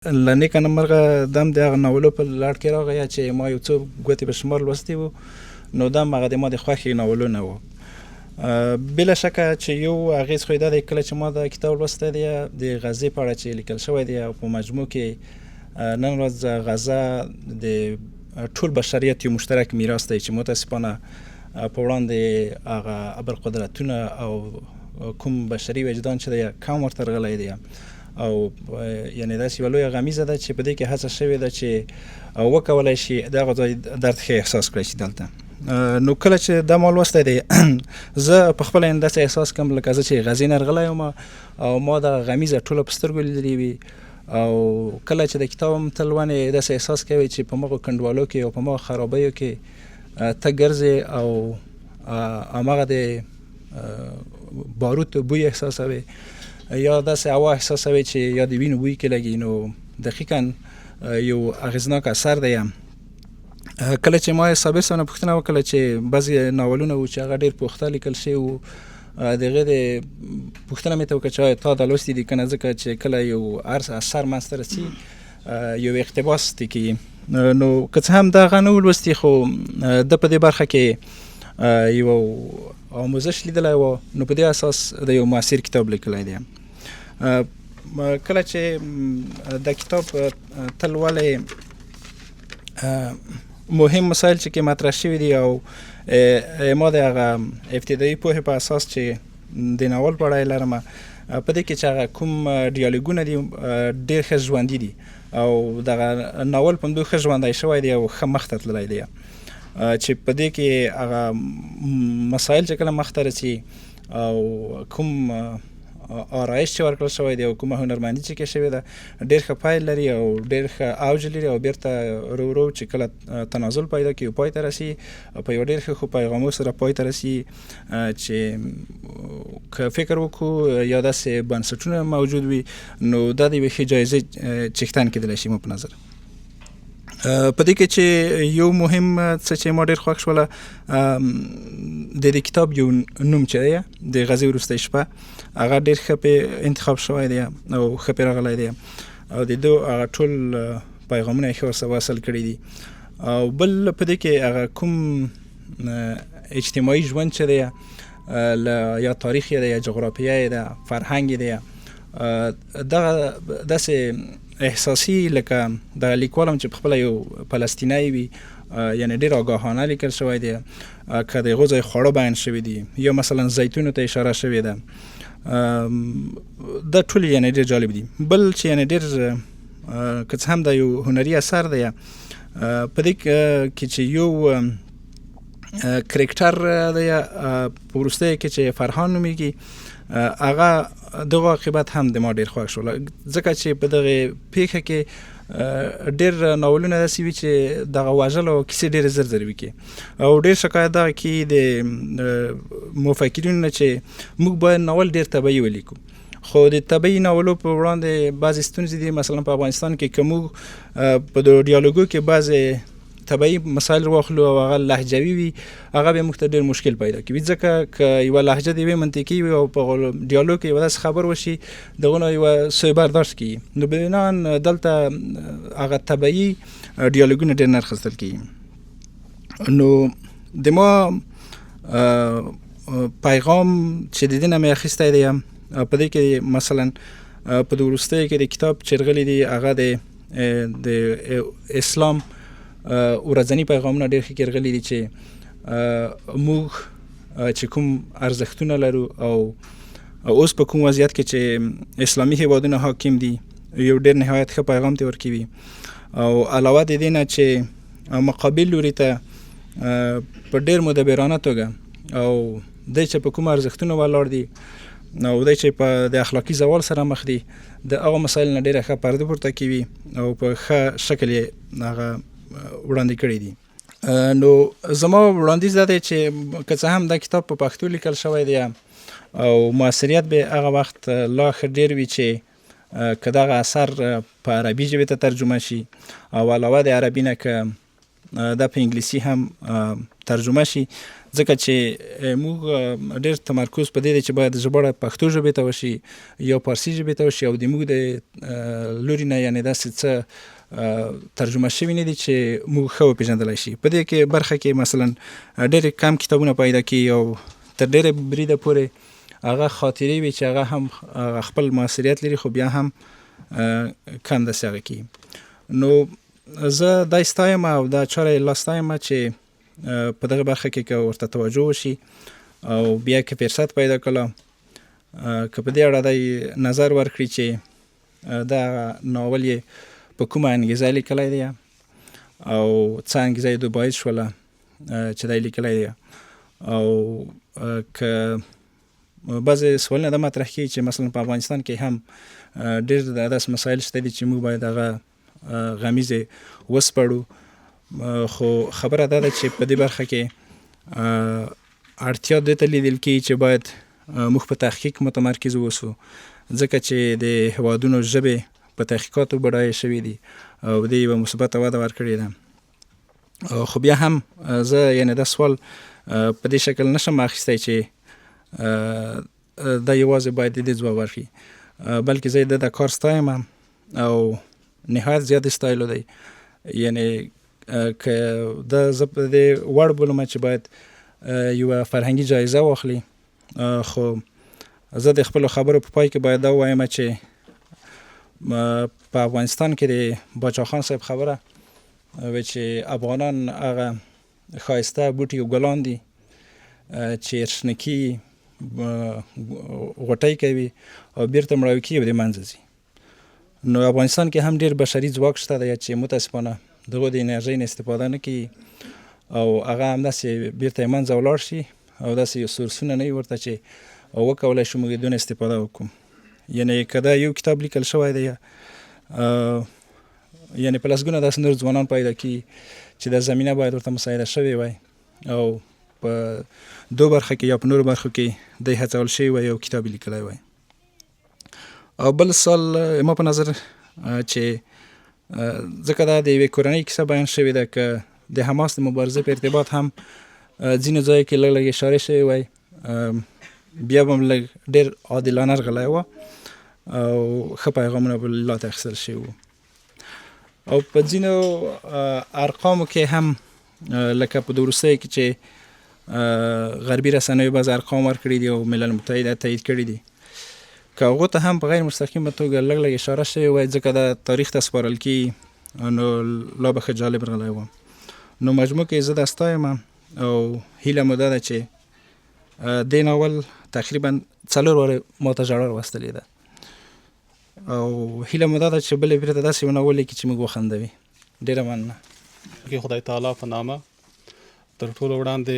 له نیکه نه مرغه دم د هغه ناولو په لړ کې راغی چې ما یو څو ګوتې په شمار لوستي وو، نو دم هغه د ما د خوښې ناولونه وو. بله شکه چې یو اغېز خو یې دا دی کله چې ما دا کتاب لوستی دی د غزې په اړه چې لیکل شوی دی او په مجموع کې نن ورځ غزه د ټول بشریت یو مشترک میراث دی چې متاسفانه په وړاندې هغه ابرقدرتونه او کوم بشري وجدان چې دی کم ورته رغلی دی او یعنی داسې یوه لویه غمیزه ده چې په دې کې هڅه شوې ده چې وکولی شي دغه ځای درد ښه احساس کړی شي دلته. نو کله چې دا ما لوستی دی زه په خپله داسې احساس کوم لکه زه چې غزې نه راغلی یم او ما دغه غمیزه ټوله په سترګو لیدلې وي او کله چې د کتاب هم ته لولې داسې احساس کوي چې په مغو کنډوالو کې او په مغو خرابیو کې ته ګرځې او هماغه د باروت بوی احساسوي یا داسې هوا احساسوي چې یا د وینو بوی کې لګي. نو دقیقا یو اغېزناک اثر دی. کله چې ما صابر صاحب نه پوښتنه وکړه چې بعضې ناولونه وو چې هغه ډېر پوښته لیکل شوي وو، د هغې د پوښتنه مې ته وکړه چې تا دا لوستي دي که نه، ځکه چې کله یو اثر منځته رسي یو اقتباس دې کوي. نو که څه هم دا هغه نه و لوستي خو ده په دې برخه کې یو آموزش لیدلی و، نو په دې اساس د یو مؤثر کتاب لیکلی دی. کله چې دا کتاب ته لولې مهم مسایل چې کې مطرح شوي دي او ما د هغه ابتدایي پوهې په اساس چې د ناول په اړه یې لرم، په دې کې چې هغه کوم ډیالوګونه دي ډېر ښه ژوندي دي او دغه ناول په همدوی ښه ژوندی شوی دی او ښه مخته تللی دی چې په دې کې هغه مسایل چې کله مخته رسي او کوم آرایش چې ورکړل شوی دی او کومه هنرمندي چې کې شوې ده ډېر ښه پایل لري او ډېر ښه اوج لري او بیرته ورو ورو چې کله تنازل پیدا کوي او پای ته رسي په یو ډېر ښه پیغامو سره پای ته رسي چې که فکر وکړو یا داسې بنسټونه موجود وي نو دا د یوې ښې جایزې څښتن کېدلی شي مو په نظر. په دې کې چې یو مهم څه چې ما ډېر خوښ شوله د دې کتاب یو نوم چې دی د غزې وروستی شپه هغه ډېر ښه پې انتخاب شوی دی او ښه پې راغلی دی او د دو هغه ټول پیغامونه یې ښه ورسره وصل کړي دي. او بل په دې کې هغه کوم اجتماعي ژوند چې دی یا تاریخ یې دی یا جغرافیه یې ده فرهنګ یې دی دغه داسې احساسي لکه د لیکوال هم چې پخپله یو فلسطینی وي یعنی ډېر آګاهانه لیکل شوی دی، که د هغو ځای خواړه بیان شوي دي یا مثلا زیتونو ته اشاره شوې ده، دا ټول یعنی ډېر جالب دي. بل چې یعنی ډېر که څه هم دا یو هنري اثر دی په دې کې چې یو کرکټر دی په وروستیو کې چې فرهان نومیږي هغه دغه عاقبت هم د ما ډېر خوښ شول، ځکه چې په دغه پیښه کې ډېر ناولونه داسې وي چې دغه وژل او کیسې ډېرې زر زر وکړي او ډېر شکایت دغه کې د مفکرینو نه چې موږ باید ناول ډېر طبیعي ولیکو، خو د طبیعي ناولو په وړاندې بعضې ستونزې دي. مثلا په افغانستان کې که موږ په د ډیالوګو کې بعضې طبیعي مسایل واخلو او هغه لهجوي وي هغه به موږ ته ډېر مشکل پیدا کوي، ځکه که یوه لهجه د یوې منطقي وي او په ډیالوګ کې یوه داسې خبر وشي دغه نه یوه سوء برداشت کیږي، نو بناً دلته هغه طبیعي ډیالوګونه ډېر نه اخیستل کیږي. نو د ما پیغام چې د دې نه مې اخیستی دی په دې کې مثلا په د وروستیو کې د کتاب چې راغلي دي هغه د اسلام ورځني پیغامونه ډېر ښه کې راغلي دي چې موږ چې کوم ارزښتونه لرو او اوس په کوم وضعیت کې چې اسلامي هیوادونه حاکم دي یو ډېر نهایت ښه پیغام ته ورکوي او علاوه د دې نه چې مقابل لوري ته په ډېر مدبرانه توګه او دی چې په کوم ارزښتونه ولاړ دي او دی چې په د اخلاقي زوال سره مخ دي د هغه مسایل نه ډېره ښه پرده پورته کوي او په ښه شکل یې هغه وړاندې کړي دي. نو زما وړاندیز دا دی چې که څه هم دا کتاب په پښتو لیکل شوی دی او مؤثریت به هغه وخت لا ښه ډېر وي چې که دغه اثر په عربي ژبې ته ترجمه شي او علاوه د عربي نه که دا په انګلیسي هم ترجمه شي، ځکه چې موږ ډېر تمرکز په دې دی چې باید ژباړه پښتو ژبې ته وشي یا فارسي ژبې ته وشي، او د موږ د لوري نه یعنې داسې څه ترجمه شوي نه دي چې موږ ښه وپېژندلی شي. په دې کې برخه کې مثلا ډېرې کم کتابونه پیدا کېږي او تر ډېرې بریده پورې هغه خاطرې وي چې هغه هم خپل موثریت لري، خو بیا هم کم داسې هغه کېږي. نو زه دا ستایم او دا چاره یې لا ستایم چې په دغه برخه کې که ورته توجه وشي او بیا که فرصت پیدا کړله که په دې اړه دی نظر ورکړي چې دا ناول یې په کومه انګیزه لیکلی دی او څه انګیزه یې باعث شوله چې دا یې لیکلی دی، او که بعضې سوالونه دا مطرح کړي چې مثلا په افغانستان کې هم ډېر داسې مسایل شته دي چې موږ باید هغه غمیزې وسپړو، خو خبره دا ده چې په دې برخه کې اړتیا دې ته لیدل کېږي چې باید موږ په تحقیق متمرکز اوسو، ځکه چې د هېوادونو ژبې په تحقیقاتو بډایه شوي دي او دې یوه مثبته وده ورکړې ده. خو بیا هم زه یعنې دا سوال په دې شکل نشم اخیستی چې دا یوازې باید د دې ځواب ورکړي، بلکې زه د کار ستایم او نهایت زیات ستایلو دی. یعنې که دا زه په دې وړ بولم چې باید یوه فرهنګي جایزه واخلي، خو زه د خپلو خبرو په پای کې باید دا ووایم چې په افغانستان کې د باچا خان صاحب خبره و چې افغانان هغه ښایسته بوټي او ګلان دي چې شنه کېږي، غوټۍ کوي او بیرته مړاوي کېږي او د منځه ځي. نو افغانستان کې هم ډېر بشري ځواک شته دی چې متاسفانه دغو د انرژۍ نه استفاده نه کوي او هغه همداسې بیرته یې منځه ولاړ شي او داسې یو سورسونه نه وي ورته چې وکولی شو موږ دونه استفاده وکړو. یعنې که دا یو کتاب لیکل شوی دی یعنې په لسګونه داسې نور ځوانان پیدا کېږي چې دا زمینه باید ورته مساعده شوې وای او په دو برخه کې یا په نورو برخو کې دی هڅول شوی وای او کتاب یې لیکلی وای. او بل سال ما په نظر چې ځکه دا د یوې کورنۍ کیسه بیان شوې ده که د حماس د مبارزې په ارتباط هم ځینو ځایو کې لږ لږ اشارې شوې وای، بیا به هم لږ ډېر عادلانه رغلی وه او ښه پیغامونه به له لاته اخیستل شوي وو. او په ځینو ارقامو کې هم لکه په د وروستیو کې چې غربي رسنیو بعض ارقام ورکړي دي او ملل متحد تایید کړي دي، که هغو ته هم په غیر مستقیمه توګه لږ لږ اشاره شوې وای ځکه دا تاریخ ته سپارل کېږي نو لا به ښه جالب رغلی وم. نو مجموع کې زه دا ستایم او هیله مو دا ده چې دې ناول تقریبا 4 وارې ما ته ژړا راوستلې ده او هیله مو دا ده چې بلې بیرته داسې یو ناول لیکي چې موږ وخندوي. ډېره مننه. کې خدای تعالی په نامه تر ټولو وړاندې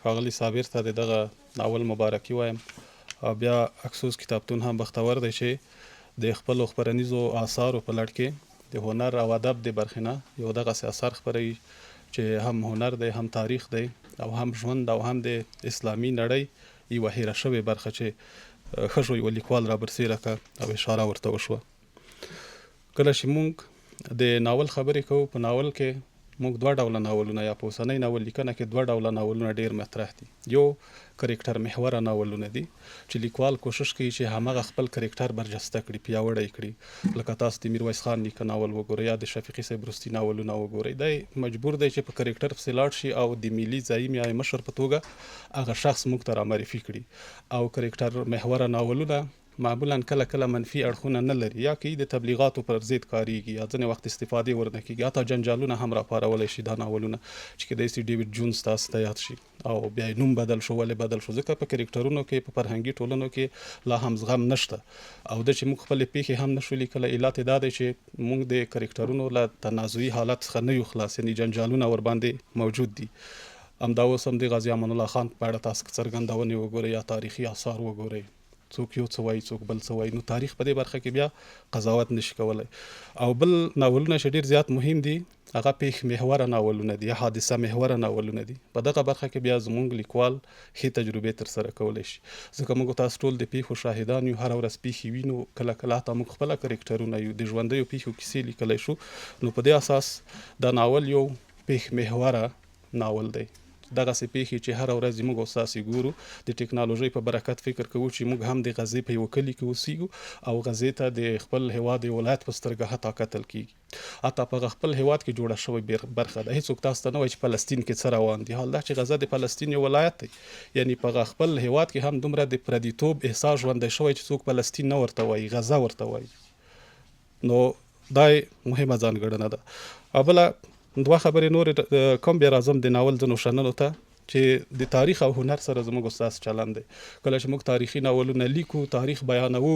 ښاغلي صابر ته د دغه ناول مبارکي وایم او بیا اکسوس کتابتون هم بختور دی چې د خپلو خپرنیزو آثارو په لړ کې د هنر او ادب د برخې نه یو دغسې اثر خپروي چې هم هنر دی، هم تاریخ دی او هم ژوند او هم د اسلامي نړۍ یوه هیره شوې برخه چې ښه شو یوه لیکوال رابرسېره کړه او اشاره ورته وشوه. کله چې موږ د ناول خبرې کوو، په ناول کې موږ 2 ډوله ناولونه یا په اوسنۍ ناول لیکنه کې 2 ډوله ناولونه ډېر مطرح دي. یو کرکټر محوره ناولونه دي چې لیکوال کوشش کوي چې همغه خپل کرکټر برجسته کړي، پیاوړی کړي. لکه تاسو د میرویس خان نیکه ناول وګورئ یا د شفیقي صاحب وروستي ناولونه وګورئ، دی مجبور دی چې په کرکټر پسې لاړ شي او د ملي زعیم یا مشر په توګه هغه شخص موږ ته رامعرفي کړي. او کرکټر محوره ناولونه معمولا کله کله منفي اړخونه نه لري، یا که د تبلیغاتو پر ضد کاریږي یا ځینې وخت استفادې ورنه کېږي، حتی جنجالونه هم راپارولی شي دا ناولونه چې کیدای شي ډیوډ جونز تاسو ته یاد شي او بیا نوم بدل شو. ولې بدل شو؟ ځکه په کرکټرونو کې په فرهنګي ټولنو کې لا هم زغم نشته او د چې موږ خپلې پیښې هم نشو لیکلی. علت یې دا دی چې موږ د کرکټرونو له تنازعي حالت څخه نه یو خلاص، یعنې جنجالونه ورباندې موجود دي. همدا اوس هم د غازي امان الله خان په اړه تاسو څرګندونې وګورئ یا تاریخي آثار وګورئ څوک یو څه وایي څوک بل څه وایي، نو تاریخ په دې برخه کې بیا قضاوت نشي کولی. او بل ناولونه چې ډېر زیات مهم دي هغه پیښ محوره ناولونه دي یا حادثه محوره ناولونه دي. په دغه برخه کې بیا زموږ لیکوال ښې تجربې ترسره کولی شي، ځکه موږ تاسو ټول د پیښو شاهدان یو، هره ورځ پیښې وینو، کله کله حتی موږ خپله کرکټرونه یو، د ژوندیو پیښو کیسې لیکلی شو. نو په دې اساس دا ناول یو پیښ محوره ناول دی. دغسې پیښې چې هره ورځ موږ او تاسې ګورو، د ټکنالوژۍ په برکت فکر کوو چې موږ هم د غزې په یوه کلي کې اوسیږو او غزې ته د خپل هیواد د ولایت په سترګه حتی کتل کیږي، حتی په خپل هیواد کې جوړه شوې برخه ده. هیڅوک تاسو ته نه وایي چې فلسطین کې څه روان دي، حال دا چې غزه د فلسطین یو ولایت دی، یعنی په خپل هیواد کې هم دومره د پردیتوب احساس ژوندی شوی چې څوک فلسطین نه ورته وایي، غزه ورته وایي. نو دا مهمه ځانګړنه ده. او بله دوه خبرې نورې کوم، بیا راځم د ناول ځینو شننو ته چې د تاریخ او هنر سره زموږ استاد چلند دی. کله چې موږ تاریخي ناولونه لیکو، تاریخ بیانوو،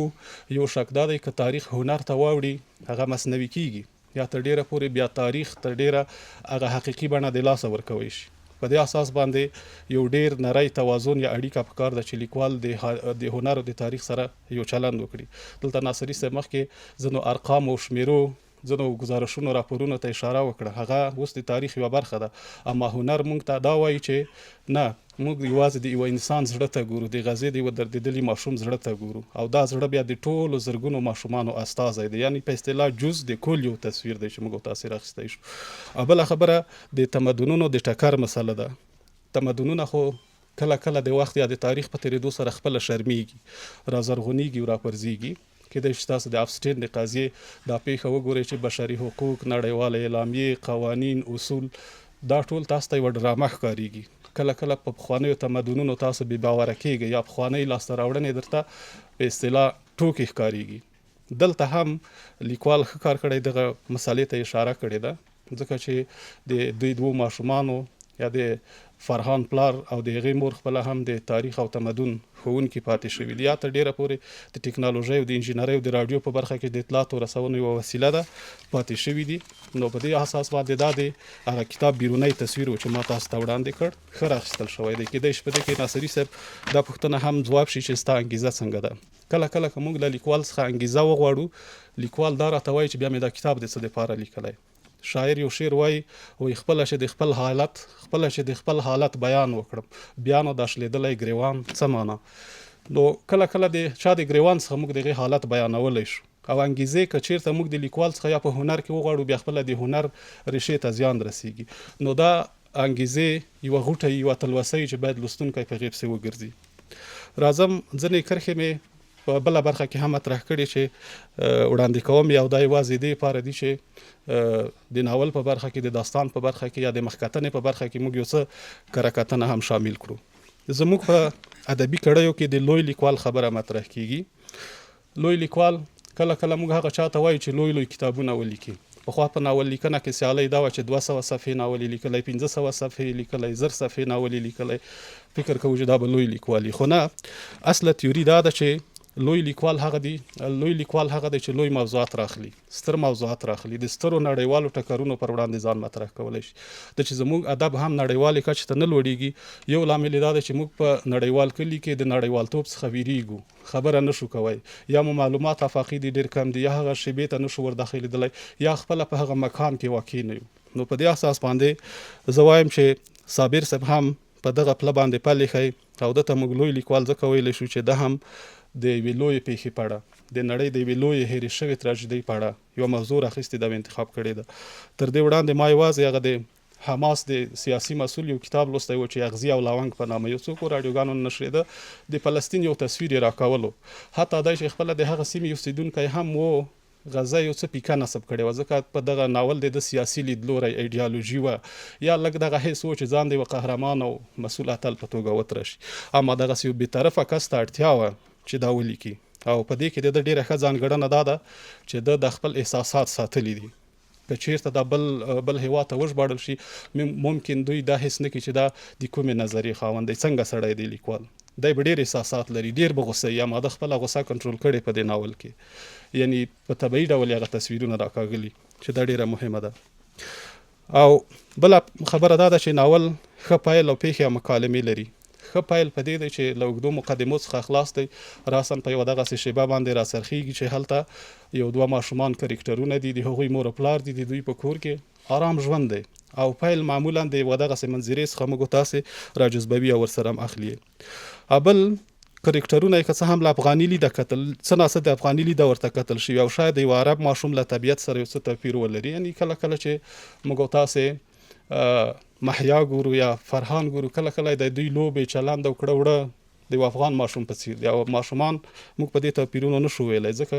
یو شک دا دی که تاریخ هنر ته واوړي هغه مصنوي کیږي، یا تر ډیره پورې بیا تاریخ تر ډیره هغه حقیقي بڼه د لاسه ورکوی شي. په دې اساس باندې یو ډیر نری توازن یا اړیکه پکار ده چې لیکوال د هنر او د تاریخ سره یو چلند وکړي. دلته ناصري صاحب مخکې ځینو ارقام او شمیرو، ځینو ګزارشونو، راپورونو ته اشاره وکړه، هغه اوس د تاریخ یوه برخه ده. اما هنر موږ ته دا وایي چې نه، موږ یوازې د یوه انسان زړه ته ګورو، د غزې د یوه دردېدلي ماشوم زړه ته ګورو، او دا زړه بیا د ټولو زرګونو ماشومانو استازی دی، یعنی په اصطلاح جز د کل یو تصویر دی چې موږ تاثیر اخیستی شو. او بله خبره د تمدنونو د ټکر مسله ده. تمدنونه خو کله کله د وخت یا د تاریخ په تېرېدو سره خپله شرمیږي، رازرغونیږي او راپرزیږي. کېدای شي تاسو د افسټین د قضیې دا پیښه وګورئ چې بشري حقوق، نړیواله اعلامیې، قوانین، اصول، دا ټول تاسو ته یوه ډرامه ښکارېږي. کله کله په پخوانیو تمدنونو تاسو بې باوره کېږئ یا پخوانۍ لاسته راوړنې درته په اصطلاح ټوکې ښکارېږي. دلته هم لیکوال ښه کار کړی، دغه مسالې ته اشاره کړې ده، ځکه چې د دوی دوو ماشومانو یا د فرهان پلار او د هغې مور خپله هم د تاریخ او تمدن ښوونکي پاتې شوي دي، یا تر ډیره پورې د ټکنالوژۍ او د انجینرۍ او د راډیو په برخه کې د اطلاعاتو رسونې یوه وسیله ده، پاتې شوي دي. نو په دې اساس باندې دا د هغه کتاب بیرونی تصویر چې ما تاسو ته وړاندې کړ ښه راخیستل شوی دی. کېدای شي په دې کې ناصري صاحب دا پوښتنه هم ځواب شي چې ستا انګیزه څنګه ده. کله کله که موږ له لیکوال څخه انګیزه وغواړو، لیکوال دا راته وایي چې بیا مې دا کتاب د څه دپاره لیکلی. شاعر یو شعر وایي، خپله چې د خپل حالت بیان وکړم، بیا نو دا شلېدلی ګریوان څه معنا. نو کله کله د چا د ګریوان څخه موږ د هغې حالت بیانولی شو، او انګیزې که چېرته موږ د لیکوال څخه یا په هنر کې وغواړو، بیا خپله د هنر ریښې ته زیان رسیږي. نو دا انګیزې یوه غوټه، یوه تلوسه چې باید لوستونکی په هغې پسې وګرځي. راځم ځینې کرښې مې په بله برخه کې هم مطرح کړي چې وړاندې کوم، او دا یوازې دې لپاره دي چې د ناول په برخه کې، د داستان په برخه کې یا د مخکتنې په برخه کې موږ یو څه کره کتنه هم شامل کړو. زموږ په ادبي کړیو کې د لوی لیکوال خبره مطرح کیږي. لوی لیکوال کله کله موږ هغه چاته وایو چې لوی کتابونه ولیکي. پخوا په ناول لیکنه کې سیالۍ دا وه چې 200 صفحې ناول یې لیکلی، 1500 صفحې لیکلی، 1000 صفحې ناول یې لیکلی، فکر کوو چې دا به لوی لیکوال وي. خو نه، اصله تیوري دا ده چې لوی لیکوال هغه دی چې لوی موضوعات راخلي، ستر موضوعات راخلي، د سترو نړیوالو ټکرونو پر وړاندې ځان مطرح کولی شي. د چې زموږ ادب هم نړیوالې کچې ته نه لوړېږي، یو لامل یې دا دی چې موږ په نړیوال کلي کې د نړیوالتوب څخه ویریږو، خبره نشو کوی، یا مو معلومات افاقي دي ډېر کم دي، یا هغه شیبې ته نشو ورداخلېدلی، یا خپله په هغه مکان کې واقع نه یو. نو په دې اساس باندې زه وایم چې صابر صاحب هم په دغه پله باندې پل ایښی، او دته موږ لوی لیکوال ځکه ویلی شو چې ده هم د یوې لویې پیښې په اړه، د نړۍ د یوې لویې هېرې شوې تراژیدۍ په اړه یوه موضوع راخیستې ده او انتخاب کړې ده. تر دې وړاندې ما یوازې هغه د حماس د سیاسي مسؤل یو کتاب لوستی و چې اغزي او لاونګ په نامه، یو څوک راډیوګانو نه نشرېده، د فلسطین یو تصویر یې راکولو، حتی دی چې خپله د هغه سیمې اوسېدونکی هم و، غزه یو څه پیکه نصب کړې وه، ځکه په دغه ناول د سیاسي لیدلوری ایډیالوژي وه، یا لږ دغه حس و چې ځان د یوه قهرمان او مسؤل اتل په توګه وترشي. اما دغسې یو بېطرفه کس ته اړتیا وه چې دا ولیکي، او په دې کې د ده ډېره ښه ځانګړنه دا ده چې ده د خپل احساسات ساتلي دي. که چېرته دا بل هېواد ته وژباړل شي، ممکن دوی دا حس نه کړي چې دا د کومې نظریې خاوند دی، څنګه سړی دی لیکوال، دی به ډېر احساسات لري، ډېر به غوسه وي، اما ده خپله غوسه کنټرول کړې په دې ناول کې، یعنی په طبیعي ډول هغه تصویرونه راکاږلي، چې دا ډېره مهمه ده. او بله خبره دا ده چې ناول ښه پیل او پېښې او مکالمې لري. ښه پیل په دې دی چې له اوږدو مقدمو څخه خلاص دی، راساً په یوه دغسې شیبه باندې راڅرخیږي چې هلته یو 2 ماشومان کرکټرونه دي، د هغوی مور و پلار دي، د دوی په کور کې آرام ژوند دی او پیل معمولا د یوه دغسې منظرې څخه موږ تاسې راجذبوي او ورسره هم اخلي. بل کرکټرونه یې که څه هم له افغاني لیده کتل، څه ناڅه د افغاني لیده ورته کتل شوي او شاید د یو عرب ماشوم له طبیعت سره یو څه توپیر ولري. یعنې کله کله چې موږ تاسې محیا ګورو یا فرهان ګورو، کله کله د دوی لوبې چلند او کړه وړه د یو افغان ماشوم په څیر دي او ماشومان موږ په دې توپیرونو نشو ویلی، ځکه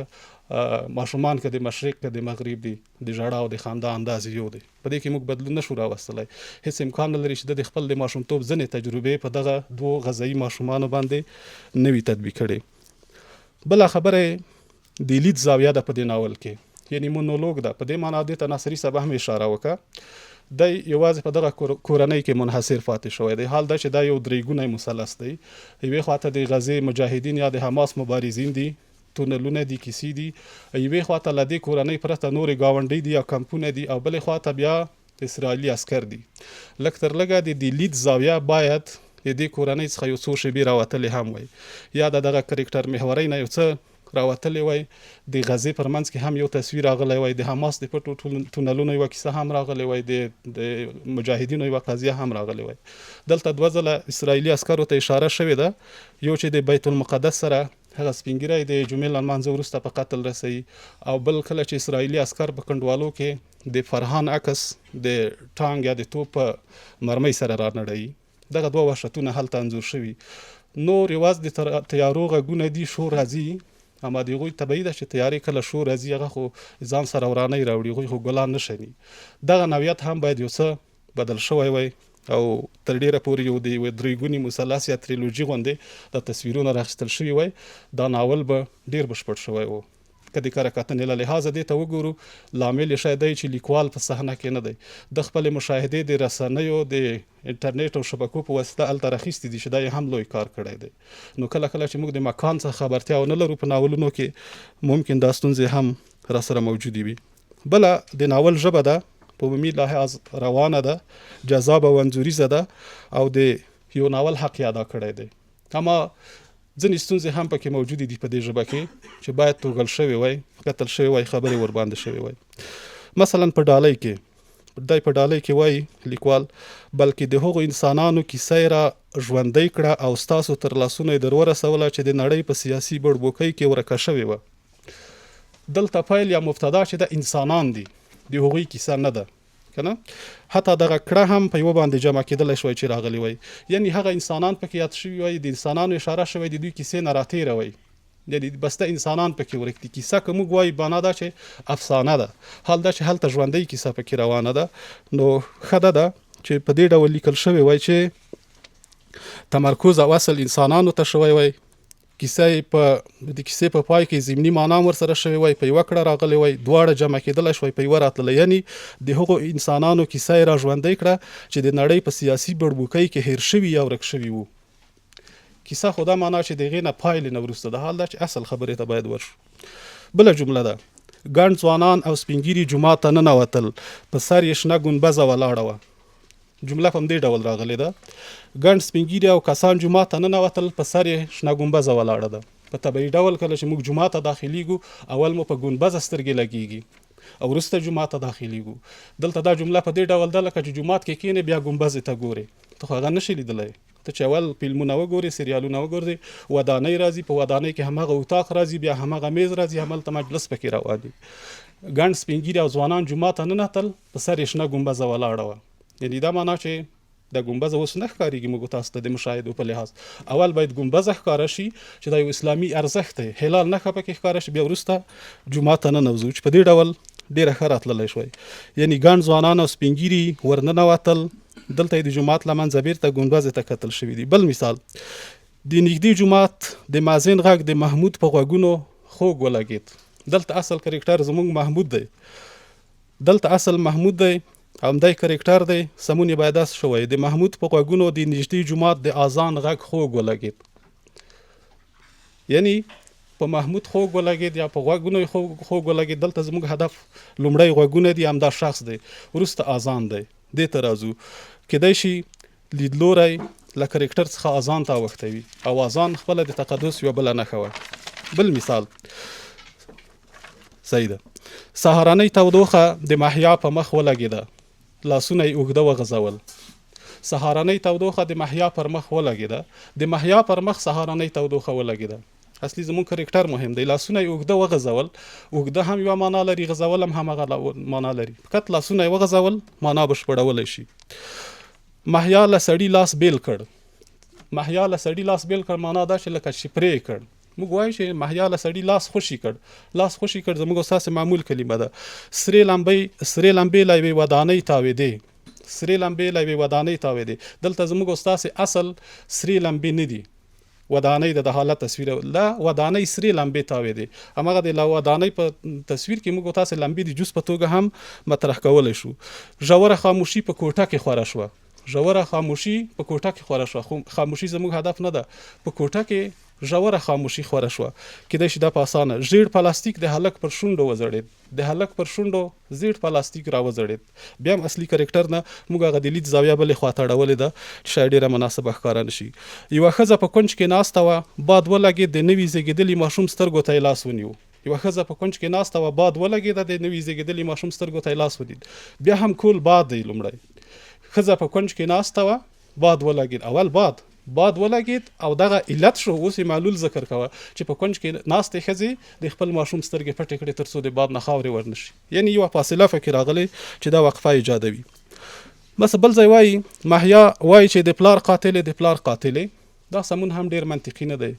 ماشومان که د مشرق که د مغرب دي، د ژړا او د خندا انداز یو دی، په دې کې موږ بدلون نشو راوستلی. هیڅ امکان نه لري چې د خپل د ماشومتوب ځینې تجربې په دغه 2 غذایي ماشومانو باندې نه وي تطبیق کړې. بله خبره د لید زاویه ده په دې ناول کې، یعنې مونولوګ ده. په دې معنا دې ته ناصري صاحب هم اشاره وکړه، دی یوازې په دغه کورنۍ کې منحصر پاتې شوی دی. حال دا چې دا یو 3 ګونی مثلث دی، یوې خواته د غزې مجاهدین یا د حماس مبارزین دي، تونلونه دي، کیسې دي، یوې خواته له دې کورنۍ پرته نورې ګاونډۍ دي یا کمپونه دي، او بلې خواته بیا اسرائیلي عسکر دي. لږ تر لږه د لید زاویه باید د دې کورنۍ څخه یو څو شیبې راوتلې هم وای، یا د دغه کرکټر محورۍ نه یو څه راوتلې وای، د غزې پر منځ کې هم یو تصویر راغلی وای، د حماس د پټو تونلونو یوه کیسه هم راغلی وای، د مجاهدینو یوه قضیه هم راغلی وای. دلته 2 ځله اسرائیلي عسکرو ته اشاره شوې ده، یو چې د بیت المقدس سره هغه سپینګیری د جمعې له لمانځه وروسته په قتل رسوي، او بل کله چې اسرائیلي عسکر په کنډوالو کې د فرهان عکس د ټانګ یا د توپ په مرمۍ سره رانړوي. دغه 2 وحشتونه هلته انځور شوي. نور یوازې د تیارو غږونه دي، شور راځي، اما د هغوی طبیعي ده چې تیارې کله شور راځي هغه خو ځان سره ورانۍ راوړي، هغوی خو ګلان نه شني. دغه نوعیت هم باید یو څه بدل شوی وای او تر ډیره پورې یو د یوې 3 ګوني مثلث یا تریلوجي غوندې د تصویرونه راخیستل شوي وای، دا ناول به ډیر بشپړ شوی و. که د کره کتنې له لحاظه دې ته وګورو، لامل یې شاید دی چې لیکوال په صحنه کې نه دی، د خپلې مشاهدې د رسنیو د انټرنیټ او شبکو په واسطه هلته راخیستي دي چې دا یې هم لوی کار کړی دی. نو کله کله چې موږ د مکان څخه خبرتیا ونه لرو په ناولونو کې، ممکن دا ستونزې هم راسره موجودې وي. بله د ناول ژبه ده، په عمومي لحاظ روانه ده، جذابه او انځوریزه ده او د یو ناول حق یې ادا کړی دی. اما ځینې ستونزې هم پکې موجودې دي په دې ژبه کې چې باید توغل شوی وای، کتل شوی وای، خبرې ورباندې شوی وای. مثلا په ډالۍ کې، دی په ډالۍ کې وای لیکوال، بلکې د هغو انسانانو کیسه یې را ژوندۍ کړه او ستاسو تر لاسونو یې در ورسوله چې د نړۍ په سیاسي بړبوکۍ کې ورکه شوې وه. دلته پیل یا مبتدا چې د انسانان دي، د هغوی کیسه نه ده، کنه. حتی دغه کړه هم په یوه باندې جمع کېدلی شوی چې راغلی وای، یعنی هغه انسانان پکې یاد شوي وای، د انسانانو اشاره شوی، د دوی کیسې نه راتېره وای، یعنی بسته انسانان پکې ورک دي. کیسه که موږ وایو معنا دا چې افسانه ده، حال دا چې هلته ژوندۍ کیسه پکې روانه ده. نو ښه ده چې په دې ډول لیکل شوی وای چې تمرکز او اصل انسانانو ته شوی وای، کیسه په د کیسې په پای کې ضمني معنا هم ورسره شوی وای، په یوه کړه راغلی وای، دواړه جمع کېدلی شوی، په یوه راتللی، یعنی د هغو انسانانو کیسه یې را ژوندۍ کړه چې د نړۍ په سیاسي بړبوکۍ کې هیر شوي یا ورک شوي وو. کیسه خو دا معنا چې د هغې نه پایلې نه وروسته د حال دا چې اصل خبرې ته باید ورشو. بله جمله ده، ګڼ ځوانان او سپین ږیري جومات ته ننوتل، په سر یې شنه ګنبزه ولاړه وه. جمله په همدې ډول راغلې ده، ګڼ سپین ږیري او کسان جومات ته ننوتل، په سر یې شنه ګنبزه ولاړه ده. په طبیعي ډول کله چې موږ جومات ته داخلیږو، اول مو په ګنبزه سترګې لګیږي او وروسته جومات ته داخلیږو. دلته دا جمله په دې ډول ده لکه چې جومات کې کښېنې بیا ګنبزې ته ګورې، ته خو هغه نشي لیدلی. ته چې اول فلمونه وګورې، سریالونه وګورې، ودانۍ راځي، په ودانۍ کې همغه اتاق راځي، بیا همغه میز راځي، هملته مجلس پکې روان دي. ګڼ سپین ږیري او ځوانان جومات ته ننوتل، په سر یې شنه ګنبزه ولاړه وه. یعنې دا معنا چې د ګنبزه اوس نه ښکارېږي موږ تاسو ته د مشاهدو په لحاظ. اول باید ګنبزه ښکاره شي چې دا یو اسلامي ارزښت دی، هلال نښه پکې ښکاره شي، بیا وروسته جومات ته ننوځو چې په دې ډول ډېره ښه راتللی شوی. یعنې ګڼ ځوانان او سپین ږیري ورننوتل، دلته یې د جومات له منځه بیرته ګنبزې ته کتل شوي دي. بل مثال، د نږدې جومات د مازین غږ د محمود په غوږونو خوږ ولګېد. دلته اصل کرکټر زموږ محمود دی، دلته اصل محمود دی، همدی کرکټر دی، سمون یې باید داسې شوی، د محمود په غوږونو د نږدې جومات د اذان غږ خوږ ولګېد. یعنی په محمود خوږ ولګېد یا په غوږونو یې خوږ ولګېد. دلته زموږ هدف لومړی غوږونه دي، همدا شخص دی، وروسته اذان دی. دې ته راځو. کیدای شي لیدلوری له کرکټر څخه اذان ته اوښتی وي او اذان خپله د تقدس یوه بله نښه وه. بل مثال صحیح ده. سهارنۍ تودوخه د محیا په مخ ولګېده، لاسونه یې اوږده وغځول. سهارنۍ تودوخه د محیا پر مخ ولګېده، د محیا پر مخ سهارنۍ تودوخه ولګېده. اصلي زموږ کرکټر مهم دی. لاسونه یې اوږده وغځول، اوږده هم یوه معنا لري، غځول هم همغه معنا لري. فقط لاسونه یې وغځول معنا بشپړولی شي. محیا له سړي لاس بیل کړ. محیا له سړي لاس بیل کړ معنا دا چې لکه چې پرې کړ. موږ وایو چې محیا له سړي لاس خوشي کړ. لاس خوشي کړ زموږ ستاسې معمول کلمه ده. سرې لمبې له یوې ودانۍ تاوېدې. سرې لمبې له یوې ودانۍ تاوېدې. دلته زموږ ستاسې اصل سرې لمبې نه دي، ودانۍ د حالت تصویر. له ودانۍ سرې لمبې تاوېدې. همغه د له ودانۍ په تصویر کې موږ تاسې لمبې د جز په توګه هم مطرح کولی شو. ژوره خاموشي په کوټه کې خوره شوه. ژوره خاموشي په کوټه کې خوره شوه. خو خاموشي زموږ هدف نه ده. په کوټه کې ژوره خاموشي خوره شوه. کیدای شي دا په اسانه. ژیړ پلاستیک د هلک پر شونډو وځړېد. د هلک پر شونډو زیړ پلاستیک راوځړېد. بیا هم اصلي کرکټر نه موږ هغه د لید زاویه بلې خواته اړولې ده چې شاید ډېره مناسبه ښکاره نه شي. یوه ښځه په کونج کې ناسته وه، باد ولګېد، د نوي زېږېدلي ماشوم سترګو ته یې لاس ونیو. یوه ښځه په کونج کې ناسته وه، باد ولګېده، د نوي زېږېدلي ماشوم سترګو ته یې لاس ونیو. بیا هم کول باد دی. لومړی ښځه په کونج کې ناسته وه، باد ولګېد. اول باد ولګېد او دغه علت شو. اوس یې معلول ذکر کوه چې په کونج کې ناستې ښځې د خپل ماشوم سترګې پټې کړې تر څو د باد نه خاورې ورنشي. یعنې یوه فاصله پکې راغلی چې دا وقفه ایجادوي. بس بل ځای وایي محیا وایي چې د پلار قاتلې د پلار قاتلې. دا سمون هم ډېر منطقي نه دی.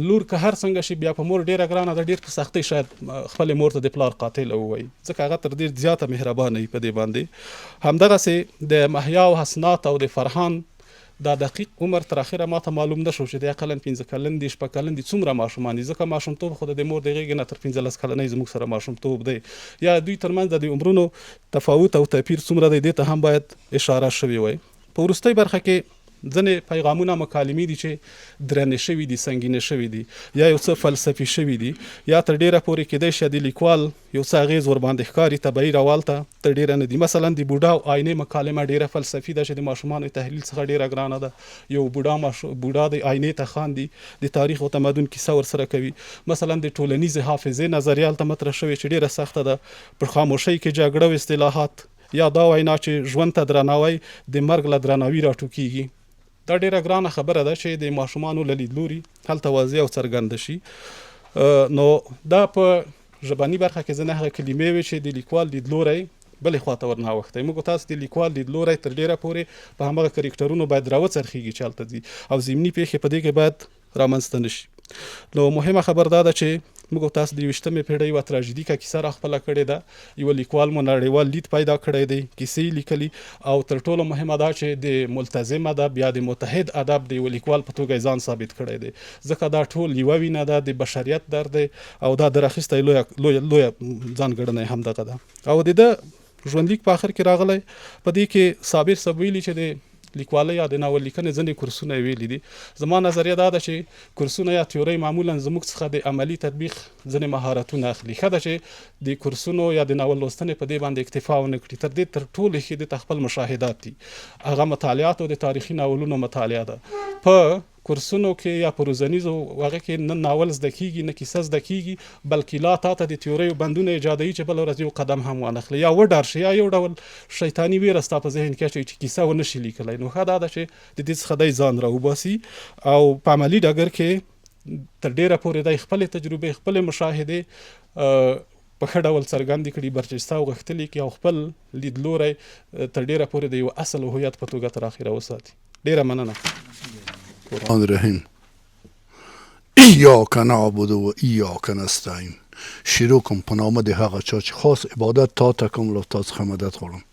لور که هر څنګه شي بیا په مور ډېره ګرانه ده. ډېر په سختۍ شاید خپلې مور ته د پلار قاتل ووایي، ځکه هغه تر ډېر زیاته مهربانه وي په دې باندې. همدغسې د محیا او حسنات او د فرحان دا دقیق عمر تر اخره ماته معلوم نه شو چې د اقلا 15 کلن دي، 6 کلن دي، څومره ماشومان دي. ځکه ماشومتوب خو د مور د غېږې نه تر 15 کلنۍ زموږ سره ماشومتوب دی. یا دوی ترمنځ د عمرونو تفاوت او توپیر څومره دی، دې ته هم باید اشاره شوې وای. په وروستۍ برخه کې ځینې پیغامونه مکالمې دي چې درنې شوي دي، سنګینې شوي دي، یا یو څه فلسفي شوي دي، یا تر ډېره پورې کیدای شي د لیکوال یو څه اغېز ورباندې ښکاري طبیعي روال ته تر ډېره نه دي. مثلا د بوډا او آینې مکالمه ډېره فلسفي ده چې د ماشومانو تحلیل څخه ډېره ګرانه ده. یو بوډا د آینې ته خاندي، د تاریخ او تمدن کیسه ورسره کوي. مثلا د ټولنیزې حافظې نظریه هلته مطرح شوې چې ډېره سخته ده. پر خاموشۍ کې جګړه او اصطلاحات، یا دا وینا چې ژوند ته درناوی د مرګ له درناوي راټوکېږي. دا ډېره ګرانه خبره ده چې د ماشومانو له لیدلوري هلته واضح او څرګنده شي. نو دا په ژبني برخه کې ځینې هغه کلمې وې چې د لیکوال لیدلوری بلې خواته ورناوښتی. موږ تاسو د لیکوال لیدلوری تر ډېره پورې په همغه کرکټرونو باید راوڅرخېږي چې هلته ځي، او ضمني پېښې په دې کې باید رامنځته نه شي. نو مهمه خبر دا ده چې موږ تاسو د 20مې پېړۍ یوه تراژیدیکه کیسه راخپله کړې ده. یوه لیکوال مو نړیوال لید پیدا کړی دی، کیسې یې لیکلي، او تر ټولو مهمه دا چې د ملتزم ادب یا د متحد ادب د یوه لیکوال په توګه ځان ثابت کړی دی. ځکه دا ټول یوه وینه ده، د بشریت درد دی، او دا درخیستی لویه ځانګړنه یې همدغه ده. او د ده ژوندلیک په آخر کې راغلی، په دې کې صابر صاحب ویلي چې د لیکوالۍ یا د ناول لیکنې ځینې کورسونه یې ویلي دي. زما نظریه دا ده چې کورسونه یا تیورۍ معمولا زموږ څخه د عملي تطبیق ځینې مهارتونه اخلي. ښه ده چې د کورسونو یا د ناول لوستنې په دې باندې اکتفا ونه کړي. تر دې تر ټولو ښې د خپل مشاهدات دي، هغه مطالعات او د تاریخي ناولونو مطالعه ده. په کورسونو کې یا په روزنیزو هغه کې نه ناول زده کېږي، نه کیسه زده کېږي، بلکې لا تا ته د تیوریو بندونه ایجادوي چې بله ورځ یو قدم هم وانخلي، یا وډار شي، یا یو ډول شیطاني ویره ستا په ذهن کې اچوي چې کیسه ونه شي لیکلی. نو ښه دا ده چې د دې څخه دی ځان راوباسي او په عملي ډګر کې تر ډېره پورې دی خپلې تجربې، خپلې مشاهدې په ښه ډول څرګندې کړي، برجسته او غښتلي کړي، او خپل لیدلوری تر ډېره پورې د یو اصل هویت په توګه تر اخره وساتي. ډېره مننه. الرحمن الرحیم. ایاک نعبد و ایاک نستعین. شروع کوم په نامه د هغه چا چې خاص عبادت تا ته کوم او تا څخه مدد غواړم.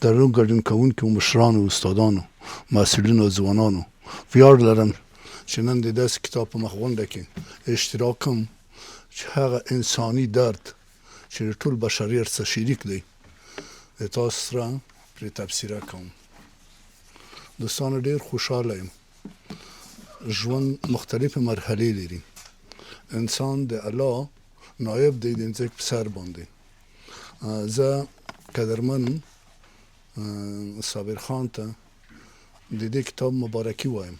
در روم ګډون کوونکو مشرانو، استادانو، مسؤلینو، ځوانانو، ویاړ لرم چې نن د داسې کتاب په مخ غونډه کې اشتراک کوم چې هغه انساني درد چې د ټول بشریت سره شریک دی د تاسو سره پرې تبصره کوم. دوستانو ډېر خوشحاله یم. ژوند مختلفې مرحلې لري. انسان د الله نایب دی د ځمکې په سر باندې. زه قدرمن صابر خان ته د دې کتاب مبارکي وایم.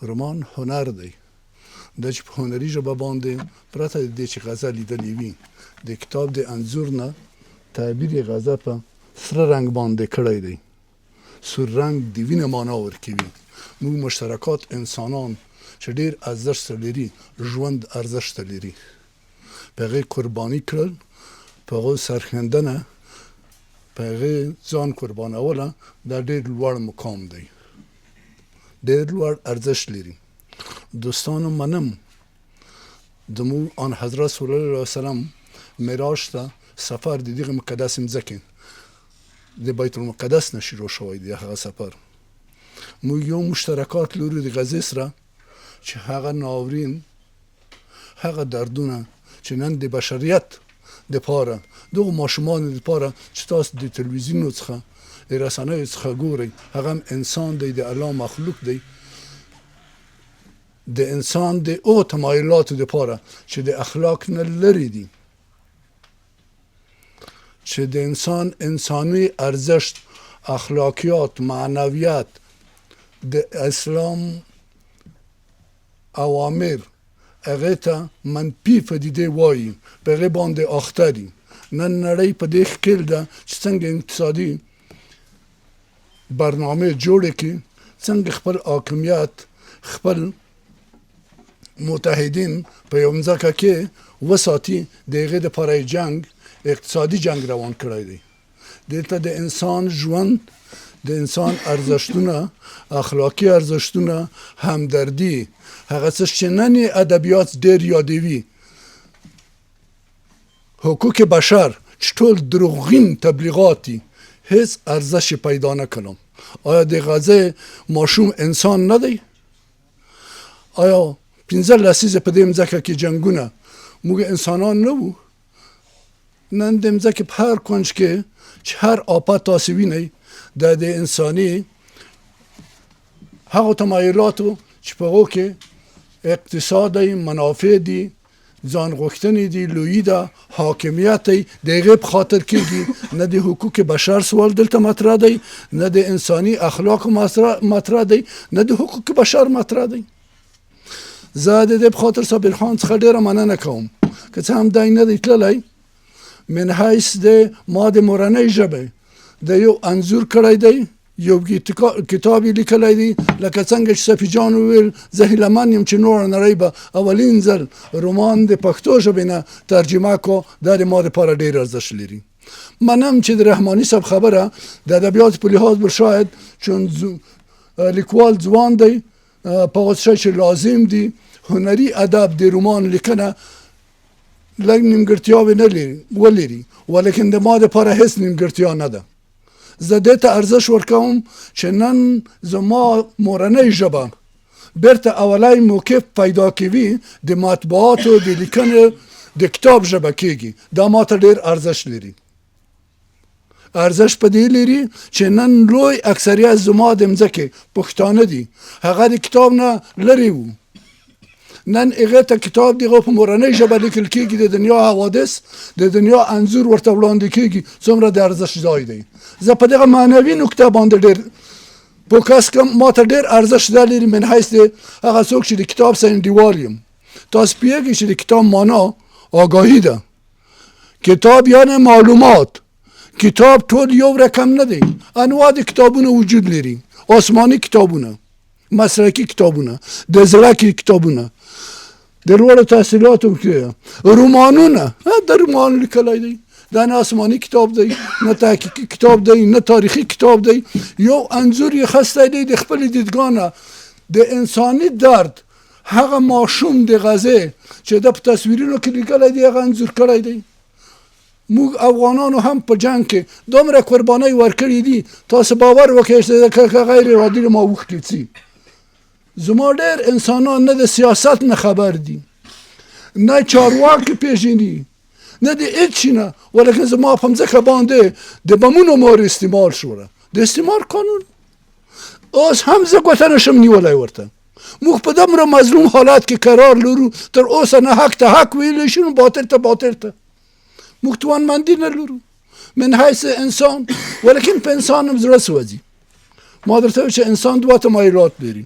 رمان هنر دی. دا چې په هنري ژبه باندې پرته د دې چې غزه لیدلې وي، د کتاب د انځور نه تعبیر غزه په سره رنګ باندې کړی دی. سور رنګ د وینې معنا ورکوي. موږ مشترکات انسانان چې ډېر ارزښت لري، ژوند ارزښت لري، په هغې قرباني کړل، په هغو سرښندنه، په هغې ځان قربانوله، دا ډېر لوړ مقام دی، ډېر لوړ ارزښت لري. دوستانو منم د مو آن حضرت صلی الله علیه وسلم معراج ته سفر د دغه مقدس مځکې د بیت المقدس نه شروع شوی دی. هغه سفر موږ یو مشترکات لرو د غزې سره چې هغه ناورین، هغه دردونه چې نن د بشریت دپاره، دغو ماشومانو دپاره چې تاسو د تلویزیونو څخه، د رسنیو څخه ګورئ، هغه هم انسان دی، د الله مخلوق دی. د انسان د او تمایلاتو دپاره چې د اخلاق نه لرې دي، چې د انسان انساني ارزښت، اخلاقیات، معنویت، د اسلام اوامر هغې ته منفي پدیدې وایي، په هغې باندې اخته دي. نن نړۍ په دې ښکېل ده چې څنګه اقتصادي برنامې جوړې کړي، څنګه خپل حاکمیت، خپل متحدین په یو مځکه کې وساتي. د هغې دپاره یې جنګ، اقتصادي جنگ روان کړی دی. دلته د انسان ژوند، د انسان ارزښتونه، اخلاقي ارزښتونه، همدردي، هغه څه چې نن ادبیات ډېر یادوي، حقوق بشر چې ټول دروغین تبلیغات دي، هیڅ ارزش پیدا نکړم. آیا د غزې ماشوم انسان نه دی؟ آیا 15 لسیزه په دې مځکه کې جنګونه موږ انسانان نه وو؟ نن د مځکې په هر کونج کې چې هر آفت تاسو وینئ، دا د انساني هغو تمایلاتو چې په هغو کې اقتصاد دی، منافع دي، ځان غوښتنې دي، لویي ده، حاکمیت دی، د هغې په خاطر کېږي. نه د حقوق بشر سوال دلته مطرح دی، نه د انساني اخلاقو مطرح دی، نه د حقوق بشر مطرح دی. زه د دې په خاطر صابر خان څخه ډېره مننه کوم، که څه هم دی نه دی تللی، من حیث د ما د مورنۍ ژبې د یو انځور کړی دی، یو کتاب یې لیکلی دی. لکه څنګه چې صفي جان وویل، زه هیله من یم چې نوره نړۍ به اولین ځل رومان د پښتو ژبې نه ترجمه کو. دا د ما دپاره ډېر ارزښت لري. منم چې د رحماني صاحب خبره د ادبیاتو په لحاظ بل شاید چون لیکوال ځوان دی، په هغه څه چې لازم دي، هنري ادب د رومان لیکنه لږ نیمګړتیاوې نه ولري، ولیکن د ما دپاره هېڅ نیمګړتیا نه ده. زه دې ته ارزښت ورکوم چې نن زما مورنۍ ژبه بیرته اولی موقف پیدا کوي، د مطبوعاتو د لیکنې د کتاب ژبه کېږي. دا ما ته ډېر ارزښت لري. ارزښت په دې لري چې نن لوی اکثریت زما د مځکې پښتانه دي، هغه د کتاب نه لرې وو. نن هغې ته کتاب دغه په مورنۍ ژبه لیکل کېږي، د دنیا حوادث، د دنیا انځور ورته وړاندې کېږي. څومره د ارزښت ځای دی. زه په دغه معنوي نکته باندې ډېر فوکس کوم. ما ته ډېر ارزښت دا لري من حیث د هغه څوک چې د کتاب سره انډیوال یم. تاسو پوهېږئ چې د کتاب معنا آګاهي ده. کتاب یعنې معلومات. کتاب ټول یو رقم نه دی. انواع د کتابونه وجود لري. آسماني کتابونه، مسلکي کتابونه، د زړه کې کتابونه، د لوړو تحصیلاتو کې رومانونه. د رومان لیکلی دی، دا نه آسماني کتاب دی، نه تحقیقي کتاب دی، نه تاریخي کتاب دی. یو انځور یې خستی دی د خپلې دیدګانه د انساني درد. هغه ماشوم د غزې چې د په تصویرونو کې لیکلی دی، هغه انځور کړی دی. موږ افغانانو هم په جنگ کې دومره قربانۍ ورکړي دي، تاسو باور وکړئ که غیر ارادي ما اوښتې څي. زما ډېر انسانان نه د سیاست نه خبر دي، نه چارواکي پېژني، نه د هېڅ شي نه، ولیکن زما په مځکه باندې د بمونو مار استعمال شوله، د استعمار قانون. اوس هم زه ګوته نشم نیولی ورته. موږ په دومره مظلوم حالت کې قرار لرو، تر اوسه نه حق ته حق ویلی شو، نه باطل ته باطل ته. موږ توانمندي نه لرو من حیث انسان، ولیکن په انسان هم زړه سوځي. ما درته چې انسان دوه تمایلات لري،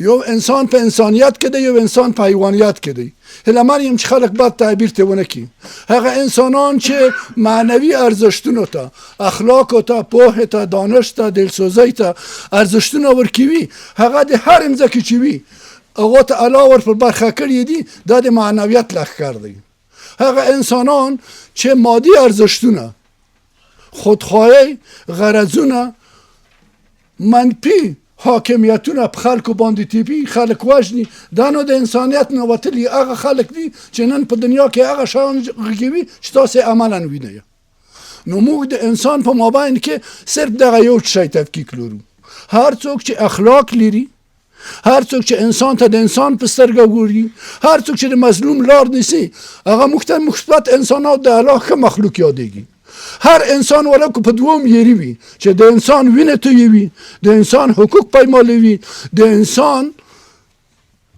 یو انسان په انسانیت کې دی، یو انسان په حیوانیت کې دی. هله من یم چې خلک بد تعبیر ته ونه کړي. هغه انسانان چې معنوي ارزښتونو ته، اخلاقو ته، پوهې ته، دانش ته، دلسوزۍ ته ارزښتونه ورکوي، هغه د هر ځمکې چې وي هغو ته الله ور په برخه کړي دي، دا د معنویت لښکر دی. هغه انسانان چې مادي ارزښتونه، خودخواهی، غرضونه، منفي حاکمیتونه په خلکو باندې تیپي، خلک وژني، دا نو د انسانیت نه وتلي هغه خلک دي چې نن په دنیا کې هغه شیان غږوي چې تاسې عملا وینئ. نو موږ د انسان په مابین کې صرف دغه یو شی تفکیک لرو. هر څوک چې اخلاق لري، هر څوک چې انسان ته د انسان په سترګه ګوري، هر څوک چې د مظلوم لار نیسي، هغه موږ ته مثبت انسانات د الله ښه مخلوق یادېږي. هر انسان ولو که په دوم یری وي چې د انسان وینه تویوي، د انسان حقوق پایمالوي، د انسان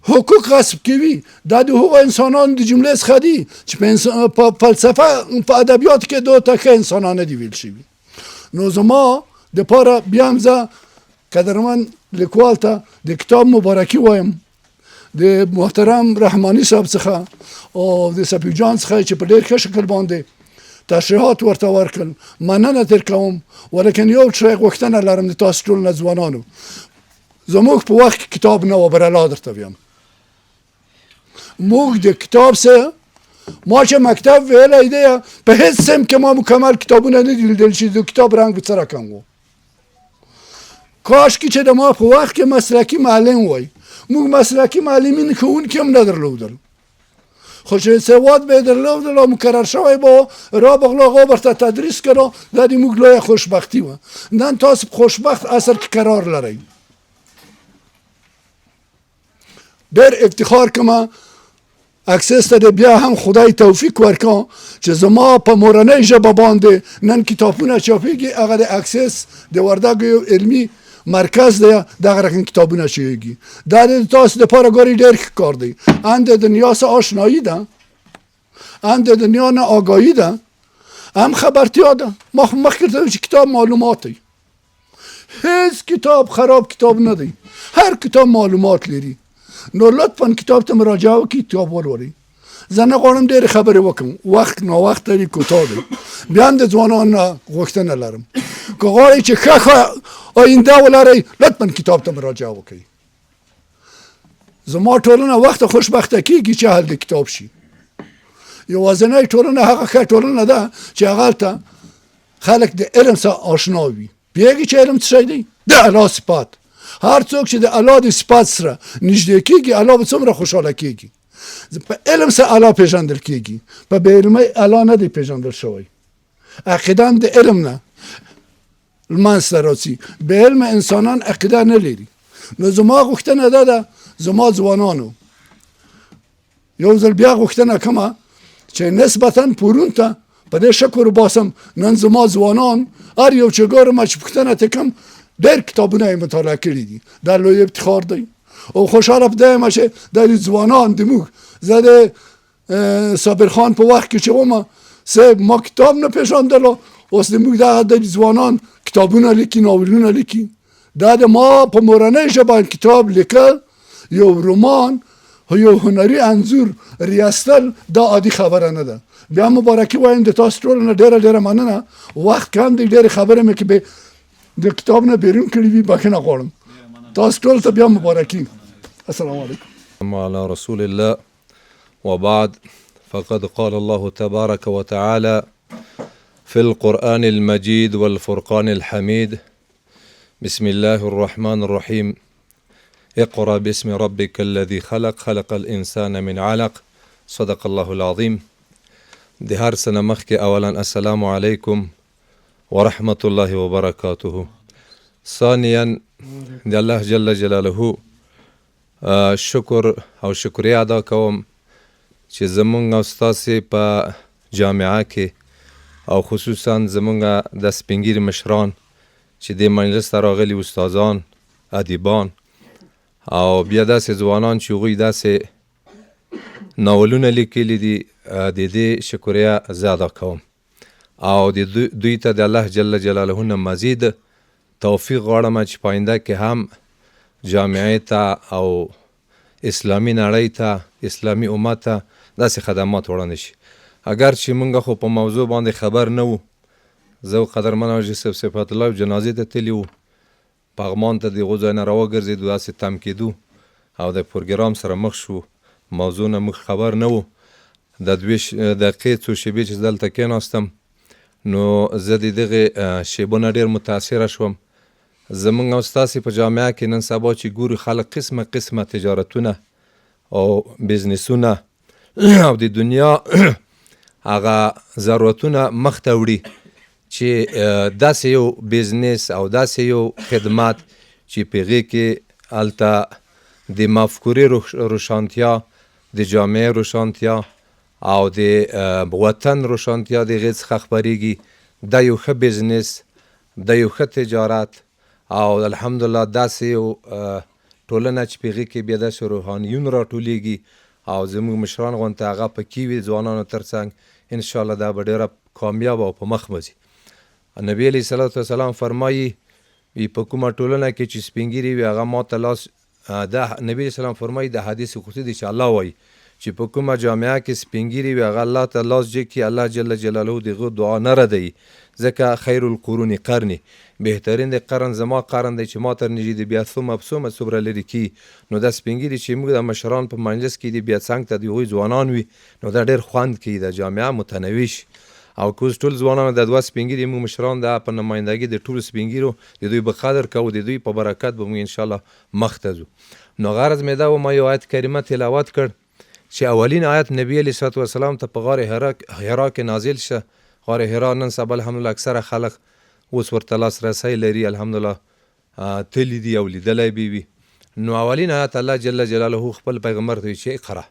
حقوق غصب کوي، دا د هغو انسانانو د جملې څخه دي چې په فلسفه، په ادبیات کې دوه ته ښه انسانانه دي ویل شوي. نو زما دپاره بیا هم زه قدرمن لیکوال ته د کتاب مبارکي وایم، د محترم رحماني صاحب څخه او د سپي جان څخه چې په ډېر ښه شکل باندې تشریحات ورته ورکړل، مننه تر کوم. ولیکن یو شی غوښتنه لرم د تاسو ټول نه ځوانانو، زموږ په وخت کې کتاب نه و، برلا درته ویم. موږ د کتاب سره، ما چې مکتب ویلی دی په هیڅ سم کې ما مکمل کتابونه نه دي لیدل چې د کتاب رنګ به څه رقم و. کاشکې چې د ما په وخت کې مسلکي معلم وای. موږ مسلکي معلمین ښوونکي هم نه درلودل، خو چې سواد به درلودل او مکرر شوی به را بغلا هغه ورته تدریس کړو، دا د موږ لویه خوشبختي وه. نن تاسو په خوشبخت عصر کې قرار لرئ. ډېر افتخار کومه اکسس ته بیا هم خدای توفیق ورکا چې زما په مورنۍ ژبه باندې نن کتابونه چاپېږي، هغه د اکسس د وردګو یو علمي مرکز دی، دغه رقم کتابونه چیږي. دا د تاسو دپاره ګورې ډېر ښه کار دی. هم د دنیا سره آشنایي ده، هم د دنیا نه آګاهي ده، هم خبرتیا ده. ما خو مخکې ته چې کتاب معلومات دی، هیڅ کتاب خراب کتاب نه دی، هر کتاب معلومات لري. نو لطفا کتاب ته مراجعه وکړئ، کتاب ولولئ. زه نه غواړم ډېرې خبرې وکړم، وخت ناوخت دی، کوتاه دی. بیا هم د ځوانانو نه غوښتنه لرم که غواړئ چې ښه آینده ولرئ، لطفا کتاب ته مراجعه وکړئ. زما ټولنه وخت خوشبخته کېږي چې حل د کتاب شي. یوازینۍ ټولنه هغه ښه ټولنه ده چې هغه ته خلک د علم سره آشنا وي. پوهېږي چې علم څه شی دی؟ د الله صفات. هر څوک چې د الله د صفات سره نږدې کېږي، الله به څومره خوشحاله کېږي. په علم سره الله پېژندل کېږي، په بې علمۍ الله نه دی پېژندل شوی. عقیده هم د علم نه منځته راځي. بې علمه انسانان عقیده نه لري. نو زما غوښتنه دا ده، زما ځوانانو یو ځل بیا غوښتنه کومه چې نسبتا پرون ته په دې شکر وباسم، نن زما ځوانان هر یو چې ګورم چې پوښتنه ته کوم ډېر کتابونه یې مطالعه کړي دي. دا لوی افتخار دی او خوشحاله په دې یم چې دا ځوانان زموږ، زه د صابر خان په وخت کې چې وم صاحب ما کتاب نه پېژندلو، اوس زموږ دغه د ځوانان کتابونه لیکي، ناولونه لیکي. دا د ما په مورنۍ ژبه کتاب لیکل، یو رمان، یو هنري انځور ریاستل، دا عادي خبره نه ده. بیا مبارکي وایم د تاسو ټولو نه ډېره ډېره مننه. وخت کم دی، ډېرې خبرې مې کې د کتاب نه بیرون کړي وي، بخښنه غواړم. تاسو ټولو ته بیا مبارکي. السلام علیکم. على رسول الله وبعد، فقد قال الله تبارك وتعالى في القرآن المجيد والفرقان الحميد: بسم الله الرحمن الرحيم، اقرأ باسم ربك الذي خلق، خلق الإنسان من علق، صدق الله العظيم. د هر سنه مخکې اولا السلام علیکم ورحمة الله وبرکاته. ثانیا د الله جل جلاله شکر او شکریه ادا کوم چې زمونږ او ستاسې په جامعه کې او خصوصا زمونږ د سپینګیري مشران چې د مجلس ته راغلي استادان، ادیبان او بیا داسې ځوانان چې هغوی داسې ناولونه لیکلي دي، د دې شکریه زه ادا کوم. او د دوی ته د الله جل جلاله نه مزید توفیق غواړم چې پاینده کې هم جامعې ته او اسلامي نړۍ ته اسلامي امت ته داسې خدمات وړاندې شي. اگر چې موږ خو په موضوع باندې خبر نه وو، زه قدرمن حاجي صفات الله جنازې ته تللی وو، پغمان ته د هغو ځای نه راوګرځېدو، داسې تم کېدو او د پروګرام سره مخ شو، موضوع نه موږ خبر نه وو. د 2 دقیقې څو شېبې چې دلته کېناستم نو زه د دغې شېبو نه ډېر متاثره شوم. زمونږ او ستاسې په جامعه کې نن سبا چې ګورو خلک قسمه قسمه تجارتونه او بزنسونه او د دنیا هغه ضرورتونه مخ ته وړي چې داسې یو بزنس او داسې یو خدمات چې په هغې کې هلته د مفکورې روښانتیا، د جامعې روښانتیا او د وطن روښانتیا د هغې څخه خپرېږي. دا یو ښه بزنس، دا یو ښه تجارت او الحمدلله داسې یو ټولنه چې په هغې کې بیا داسې روحانیون راټولېږي او زموږ مشران غونته هغه پکې وي ځوانانو تر څنګ، انشاءالله دا به ډېره کامیاب او په مخ به ځي. نبي علیه صلات وسلام فرمایي په کومه ټولنه کې چې سپین ږیري وي هغه ماته لاس، دا نبي علیه السلام فرمایي د حدیث قدسي دی چې الله وایي چې په کومه جامعه کې سپین ږیري وي هغه الله ته لاس جګ کړي، الله جل جلاله د هغه دعا نه ردوي، ځکه خیر القرون قرني، بهترین د قرن زما قرن دی چې ما تر نږدې د بیا ثمه څومره څومره لرې کي. نو دا سپین ږیري چې موږ د مشران په مجلس کې دي بیا څنګ ته د هغوی ځوانان وي نو دا ډېر خوند کوي، د جامعه متنوع شي. او که اوس ټول ځوانانو د 2 سپین ږیري موږ مشران د په نمایندګي د ټولو سپین ږیرو د دوی به قدر کوو، د دوی په برکت به موږ انشاءالله مخ ته ځو. نو غرض مې دا و ما یو آیت کریمه تلاوت کړ چې اولین آیت نبی علیه صلات وسلام ته په غار حرا کې نازل شه. غار حرا نن سبا الحمدلله اکثره خلک اوس ورته لاسرسی لري، الحمدلله تللی دي او لیدلی به وي. نو اولین آیت الله جل جلاله خپل پیغمبر ته چې اقرا.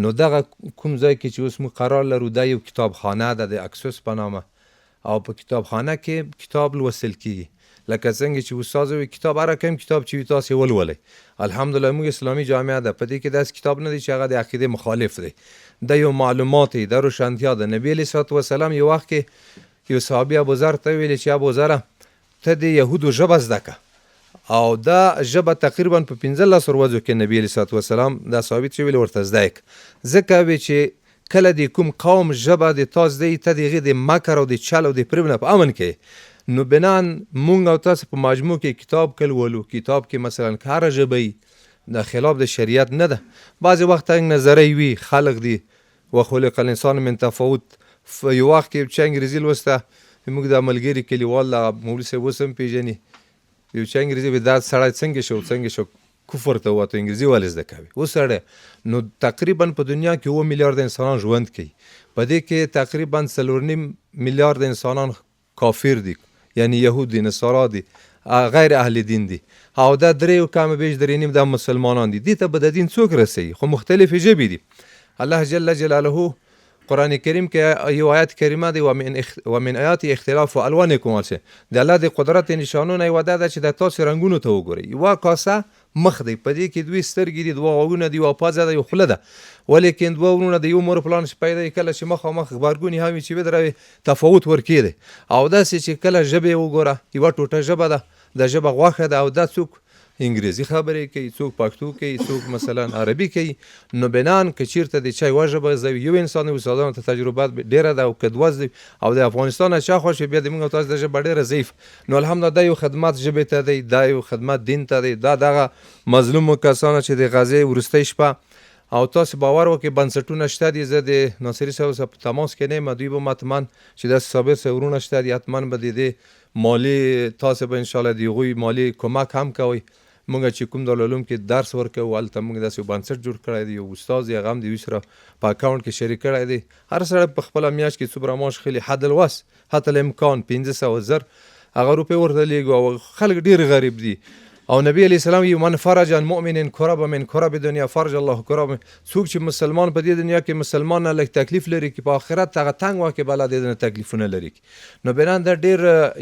نو دغه کوم ځای کې چې اوس موږ قرار لرو دا یو کتابخانه ده د اکسوس په نامه، او په کتابخانه کې کتاب لوستل کېږي. لکه څنګه چې استاد وي کتاب هر کوم کتاب چې وي تاسې ولولئ. الحمدلله موږ اسلامي جامعه ده، په دې کې داسې کتاب نه دی چې هغه د عقیدې مخالف دی، دا یو معلومات دی، دا روښانتیا ده. نبي علیه صلات وسلام یو وخت کې یو صحابي ابوذر ته ویلې چې ابوذره ته د یهودو ژبه زده که، او دا ژبه تقریبا په 15 ورځو کې نبي علیه صلات وسلام دا صحابي چې ویلې ورته زده که، ځکه وی چې کله د کوم قوم ژبه د تا زده یي ته د هغې د مکر او د چل او د فریب نه په امن کې. نو بنان مونږ او تاسو په مجموع کې کتاب کل ولو، کتاب کې مثلا که هره ژبه یي د خلاف د شریعت نه ده. بعضې وخت تنګ نظری وي خلق دي وخلق الانسان من تفاوت. یو وخت کې چې انګریزي لوسته موږ د ملګري کلیوال دغه مولوي صاحب اوس هم پېژني، یو چې انګریزي وي دا سړی څنګه شو کفر ته ووتو، انګریزي ولې زده کوي اوس سړی. نو تقریبا په دنیا کې 7 میلیارد انسانان ژوند کوي، په دې کې تقریبا 4.5 میلیارد انسانان کافر دي، یعنی یهود دي، نصارا دي، غیر اهل دین دي، او دا 3 کم بیش 3.5 دا مسلمانان دي. دې ته به د دین څوک رسوي؟ خو مختلفې ژبې دي. الله جل جلاله قرآن کریم کې یو آیت کریمه دی ومن آیات اختلاف الوانکم، د الله د قدرت نشانونه یوه دا ده چې د تاسې رنګونو ته وګورئ. یوه کاسه مخ دی، په دې کې 2 سترګې دي، 2 غوږونه دي، یوه پزه ده، یو خوله ده، ولیکن 2 ورونه د یو مور پلان چې پیدا کله چې مخامخ غبرګونې هم چې ودروي تفاوت ورکېدی. او داسې چې کله ژبې وګوره یوه ټوټه ژبه ده، د ژبه غوښه ده، او دا څوک انګریزي خبرې کوي، څوک پښتو کوي، څوک مثلا عربي کوي. نو بنان که چیرته د چا یوه ژبه زده وي یو انسان وي، استادانو ته تجربات ډېره ده، او که 2 زده او د افغانستان نه چا خوښ وي بیا د موږ او تاسو د ژبه ډېره ضعیف. نو الحمدلله دا یو خدمت ژبې ته دی، دا یو خدمت دین ته دی، دا دغه مظلومو کسانو چې د غزې وروستۍ شپه او تاسو باور وکړئ بنسټونه شته دي. زه د ناصري صاحب سره په تماس کې نه یم، دوی به ما حتما چې داسې صابر صاحب ورونه شته دي، حتما به د دې مالي تاسو به انشاءالله د هغوی مالي کمک هم کوئ. مونږ چې کوم دارالعلوم کې درس ورکوو هلته مونږ داسې یو بنسټ جوړ کړی دی، یو استاد یې هغه هم د دوی سره په اکاونټ کې شریک کړی دی. هر سړی په خپله میاشت کې څومره معاش خلي حد الوس حتی الامکان 500,000 هغه روپۍ ورته لیږو، او خلک ډېر غریب دي. او نبی علیه السلام یو من فرج عن مؤمن کرب من کرب دنیا فرج الله کرب، څوک چې مسلمان په دې دنیا کې مسلمان نه لږ تکلیف لري کې په آخرت هغه تنګ وخت کې به الله دې نه تکلیفونه لري. نو بنان دا ډېر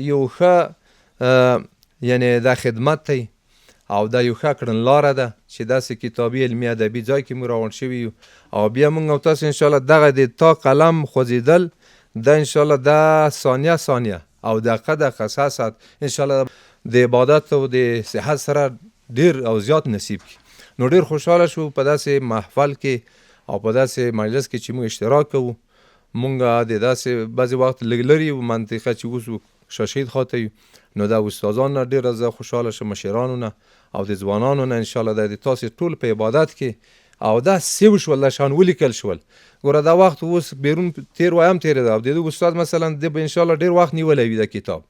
یو ښه یعنی دا خدمت دی او دا یو ښه کړنلاره ده چې داسې کتابي علمي ادبي ځای کې موږ روان شوي یو، او بیا موږ او تاسو انشاءالله دغه د تا قلم خوځېدل دا ان شاء الله دا ثانیه او دقیقه ساعت ان شاء الله د عبادت او د صحت سره ډیر او زیات نصیب کی. نو ډیر خوشاله شو په داسې محفل کې او په داسې مجلس کې چې موږ اشتراک کوو. مونږ د داسې بعضې وخت لږ لرې منطقه چې اوس شاشید خواته یو، نو دا استادان نه ډېره زه خوشحاله شم، مشرانو نه او د ځوانانو نه انشاءالله د تاسې ټول په عبادت کې او دا سیو شول، دا شان ولیکل شول. ګوره دا وخت اوس بیرون تیر وایم تېرېده او د دغه استاد مثلا د به انشاءالله ډېر وخت نیولی وي د کتاب،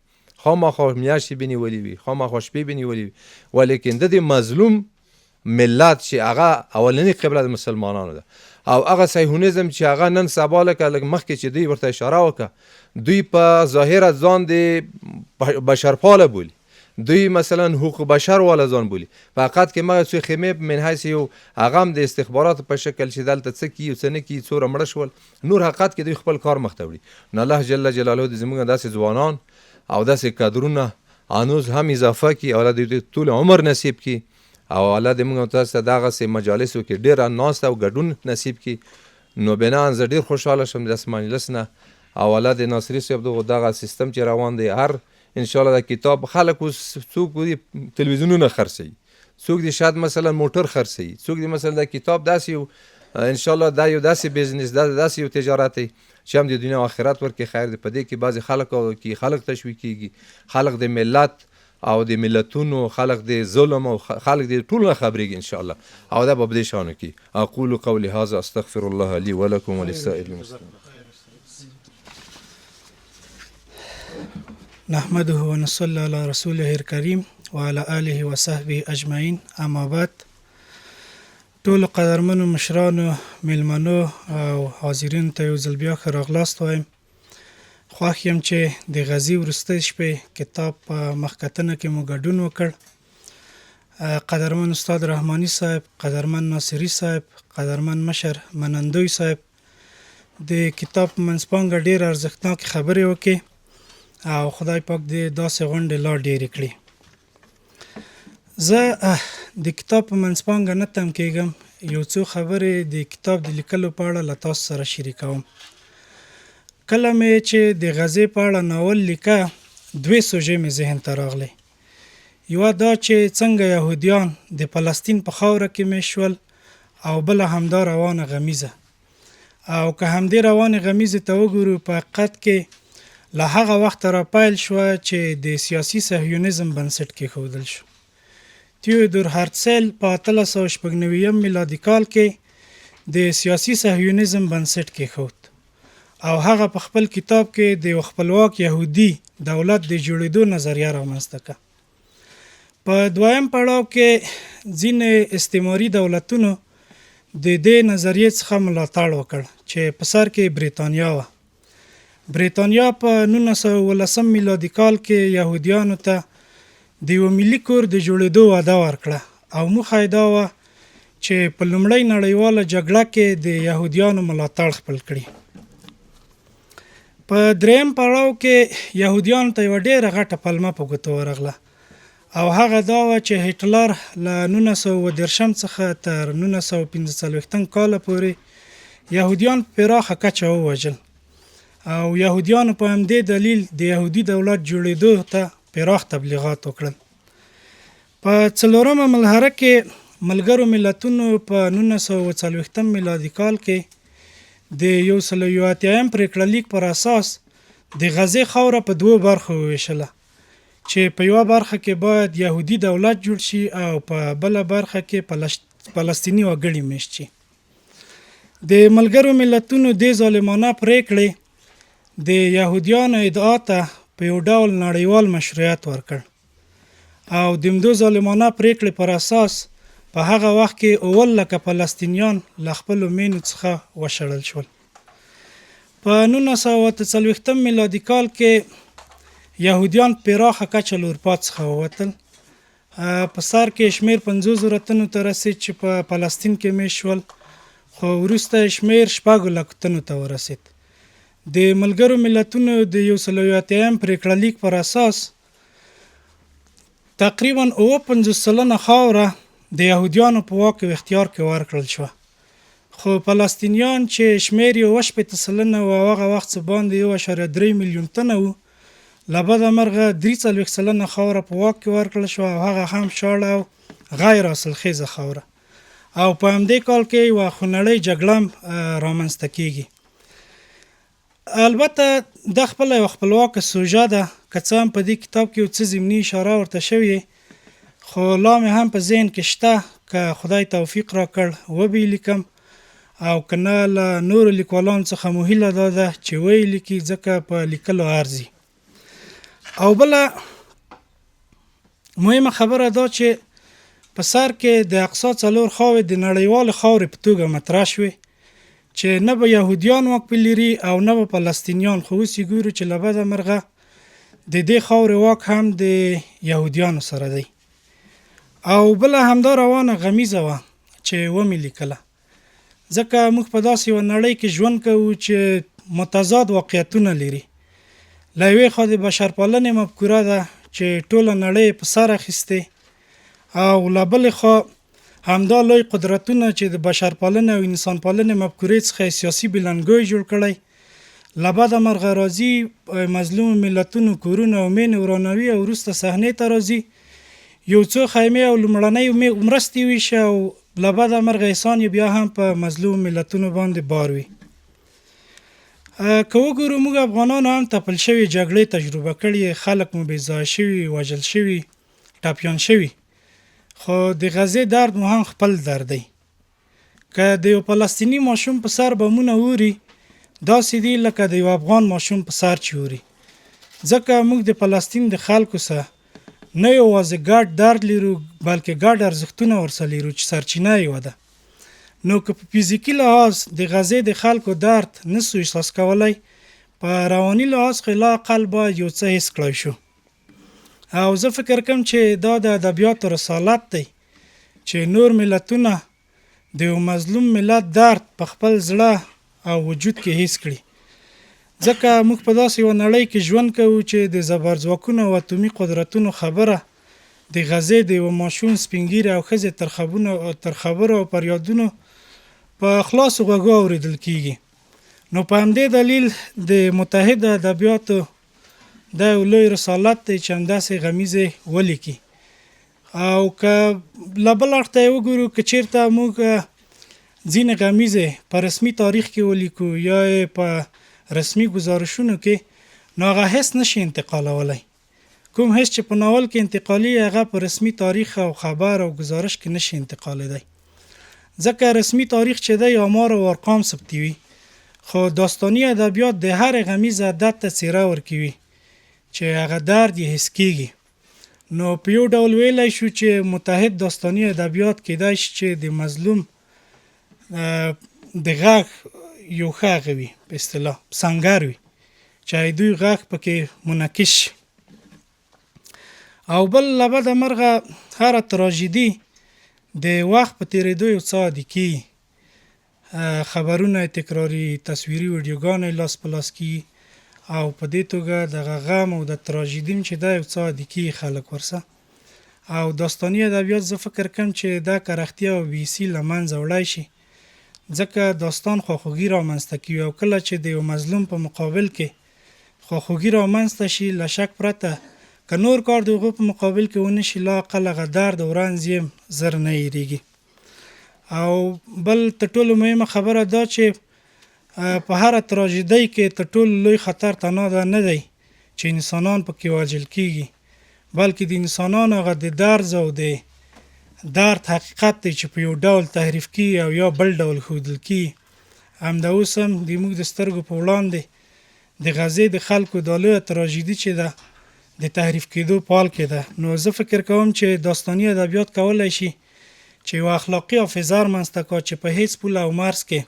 خامخا میاشتې به نیولي وي، خامخا شپې به نیولي وي، ولیکن د دې مظلوم ملت چې هغه اولنی قبله د مسلمانانو ده او هغه صهیونیزم چې هغه نن سبا لکه مخکې چې دوی ورته اشاره وکړه، دوی په ظاهره ځان د بشرپاله بولي، دوی مثلا حقوق بشر والا ځان بولي، فقط که ما څو خیمې من حیث یو هغه هم د استخباراتو په شکل چې دلته څه کیي څه نه کیي څومره مړه شول، نور حقیقت کې دوی خپل کار مخته وړي. نو الله جل جلاله دې زموږ داسې ځوانان او داسې کادرونه هنوز هم اضافه کړي او الله دې ټول عمر نصیب کړي او الله دې موږ تاسو ته دغسې مجالسو کې ډېره ناسته او ګډون نصیب کړي. نو بناً زه ډېر خوشحاله شم داسې مجلس نه او الله دې ناصري صاحب دغه سیستم چې روان دی، هر انشاءالله د کتاب خلک اوس څوک تلویزیونونه خرڅوي، څوک دې شاید مثلا موټر خرڅوي، څوک دې مثلا د کتاب داسې یو انشاءالله دا یو داسې بزنس داسې یو تجارت دی چې هم د دنیا او آخرت ورکې خیر دی. په دې کې بعضې خلک تشویق کېږي، خلک د ملت او د ملتونو، خلق د ظلم او خلق د ټول نه خبرېږي انشاءالله او دا به په دې شانو کې. اقول قولي هذا استغفر الله لي ولكم ولسائر المسلمين. نحمده ونصلي على رسوله الكريم وعلى آله وصحبه اجمعین. اما بعد، ټولو قدرمنو مشرانو، میلمنو او حاضرینو ته یو ځل بیا ښه راغلاست وایم. خوښ یم چې د غزې وروستۍ شپې کتاب په مخکتنه کې مو ګډون وکړ. قدرمن استاد رحماني صاحب، قدرمن ناصري صاحب، قدرمن مشر منندوی صاحب د کتاب په منځپانګه ډېر ارزښتناکې خبرې وکړې او خدای پاک دې داسې غونډې لا ډېرې کړي. زه د کتاب په منځپانګه نه تم کېږم، یو څو خبرې د کتاب د لیکلو په اړه له تاسو سره شریکوم. کله مې چې د غزې په اړه ناول لیکه، دوې سوژې مې ذهن ته راغلی. یوه دا چې څنګه یهودیان د فلسطین په خاوره کې میشت شول او بله همدا روانه غمیزه. او که همدې روانې غمیزې ته وګورو، په حقیقت کې له هغه وخته را پیل شوه چې د سیاسي صهیونیزم بنسټ کېښودل شو. تیودور هرتزل په 1896 میلادي کال کې د سیاسي صهیونیزم بنسټ کېښود او هغه په خپل کتاب کې د یو خپلواک یهودي دولت د جوړېدو نظریه رامنځته کړه. په دویم پړاو کې ځینې استعماري دولتونو د دې نظریې څخه ملاتړ وکړ چې په سر کې بریتانیا وه. بریتانیا په 1919 میلادي کال کې یهودیانو ته د یو ملي کور د جوړېدو وعده ورکړه او موخه یې دا وه چې په لومړۍ نړیواله جګړه کې د یهودیانو ملاتړ خپل کړي. په دریم پړاو کې یهودیانو ته یوه ډېره غټه پلمه په ګوته ورغله او هغه دا وه چې هټلر له 1930 څخه تر 1945 کاله پورې یهودیان په پراخه کچه ووژل او یهودیانو په همدې دلیل د یهودي دولت جوړېدو ته پراخ تبلیغات وکړل. په څلورمه ملحره کې ملګرو ملتونو په 1940 میلادي کال کې د 181 پرېکړه لیک پر اساس د غزې خاوره په دوو برخو وویشله چې په یوه برخه کې باید یهودي دولت جوړ شي او په بله برخه کې فلسطیني وګړي میشت شي. د ملګرو ملتونو دې ظالمانه پرېکړې د یهودیانو ادعا ته په یو ډول نړیوال مشروعیت ورکړ او د همدو ظالمانه پرېکړې پر اساس په هغه وخت کې 7,00,000 فلسطینیان له خپلو مینو څخه وشړل شول. په 1940 میلادي کال کې یهودیان پراخه کچه له اروپا څخه ووتل. په سر کې شمیر 50,000 تنو ته رسید چې په فلسطین کې میشت شول، خو وروسته شمیر 6,00,000 تنو ته ورسید. د ملګرو ملتونو د 181 پرېکړه لیک پر اساس تقریبا 59 سلنه خاوره د یهودیانو په واک او اختیار کې ورکړل شوه، خو فلسطینیان چې شمیر یې 80 سلنه و هغه وخت څه باندې 1.3 میلیون تنه و، له بده مرغه 43 سلنه خاوره په واک کې ورکړل شوه او هغه هم شاړه او غیر حاصلخیزه خاوره. او په همدې کال کې یوه خونړۍ جګړه هم رامنځته کیږي. البته دا خپله یوه خپلواکه سوژه ده، که څه هم په دې کتاب کې یو څه ضمني اشاره ورته شوې، خو لا مې هم په ذهن کې شته، که خدای توفیق راکړ وبې لیکم، او که نه له نورو لیکوالانو څخه مو هیله دا ده چې ویې لیکي، ځکه په لیکلو ارزي. او بله مهمه خبره دا چې په سر کې د اقصی 4 خاوې د نړیوالې خاورې په توګه مطرح شوې، چې نه به یهودیان واک پې لري او نه به فلسطینیان. خو اوس یې ګورو چې له بده مرغه د دې خاورې واک هم د یهودیانو سره دی. او بله همدا روانه غمیزه وه چې ومې لیکله، ځکه موږ په داسې یوه نړۍ کې ژوند کوو چې متضاد واقعیتونه لري. له یوې خوا د بشرپالنې مفکوره ده چې ټوله نړۍ په سر اخیستې، او له بلې خوا همدا لوی قدرتونه چې د بشرپالنې او انسانپالنې مفکورې څخه سیاسي بلندګوی جوړ کړی، له بده مرغه راځي مظلوم ملتونو کورونه او مینې ورانوي او وروسته صحنې ته راځي یو څو خیمې او لومړنۍ مرستې ویشي او له بده مرغه احسان یې بیا هم په مظلوم ملتونو باندې بار وي. که وګورو موږ افغانانو هم تپل شوي جګړې تجربه کړي، خلک مو بېځایه شوي، وژل شوي، ټپیان شوي، خو د غزې درد مو هم خپل درد دی. که د یو فلسطیني ماشوم په سر بمونه اوري، داسې دي لکه د یو افغان ماشوم په سر چې اوري، ځکه موږ د فلسطین د خلکو سره نه یوازې ګډ درد لرو، بلکې ګډ ارزښتونه ورسره لرو چې سرچینه یې وده. نو که په فزیکي لحاظ د غزې د خلکو درد نسو احساس کولی، په رواني لحاظ خو لا اقل باید یو څه حس کړی شو. او زه فکر کوم چې دا د ادبیاتو رسالت دی چې نور ملتونه د یو مظلوم ملت درد په خپل زړه او وجود کې حس کړي، ځکه موږ په داسې یوه نړۍ کې ژوند کوو چې د زبرځواکونو او اتومي قدرتونو خبره د غزې د یوه ماشوم سپینګیري او ښځې تر خبرو او پریادونو په خلاصو غوږو اورېدل کیږي. نو په همدې دلیل د متحده ادبیاتو دا یو لوی رسالت دی چې همداسې غمیزې ولیکي. او که له بل اړخ ته یې وګورو، که چېرته موږ ځینې غمیزې په رسمي تاریخ کې ولیکو یا یې په رسمي ګزارشونو کې، نو هغه حس نشي انتقالولی. کوم حس چې په ناول کې انتقالي، هغه په رسمي تاریخ او خبر او گزارش کې نشي انتقالېدی، ځکه رسمي تاریخ چې دی آمار او ارقام ثبتوي، خو داستاني ادبیات د هر غمیز عدد ته څیره ورکوي چې هغه درد یې حس کیږي. نو په یو ډول ویلی شو چې متحد داستاني ادبیات کیدای شي چې د مظلوم د غږ یو ښه هغه وي، په اصطلاح سنګر وي، چې دوی غږ پکې منعکس شي. او بل له بده مرغه هره تراژیدي د وخت په تېرېدو یو څه عادي کیږي، خبرونه تکراري، تصویري ویډیوګانې لاس په لاس کیږي، او په دې توګه دغه غم او د تراژیدي چې دا یو څه عادي کیږي خلک ورسه. او داستاني ادبیات زه فکر کوم چې دا کرختیا او بیسي له منځه وړی شي، ځکه داستان خواخوږي رامنځته کوي، او کله چې د یو مظلوم په مقابل کې خواخوږي رامنځته شي، له شک پرته که نور کار د هغو په مقابل کې ونه شي، لا اقل هغه درد او رنځ یې زر نه هېرېږي. او بل تر ټولو مهمه خبره دا چې په هره تراژیدۍ کې تر ټولو لوی خطر تنها دا نه دی چې انسانان پکې وژل کیږي، بلکې د انسانانو هغه د درز او د درد حقیقت دی چې په یو ډول تحریف کیږي او یا بل ډول ښودل کیږي. همدا اوس هم د موږ د سترګو په وړاندې د غزې د خلکو دا لویه تراژیدي چې ده د تحریف کېدو په حال کې ده. نو زه فکر کوم چې داستاني ادبیات کولی شي چې یو اخلاقي حافظه رامنځته کړي چې په هیڅ پول او مرز کې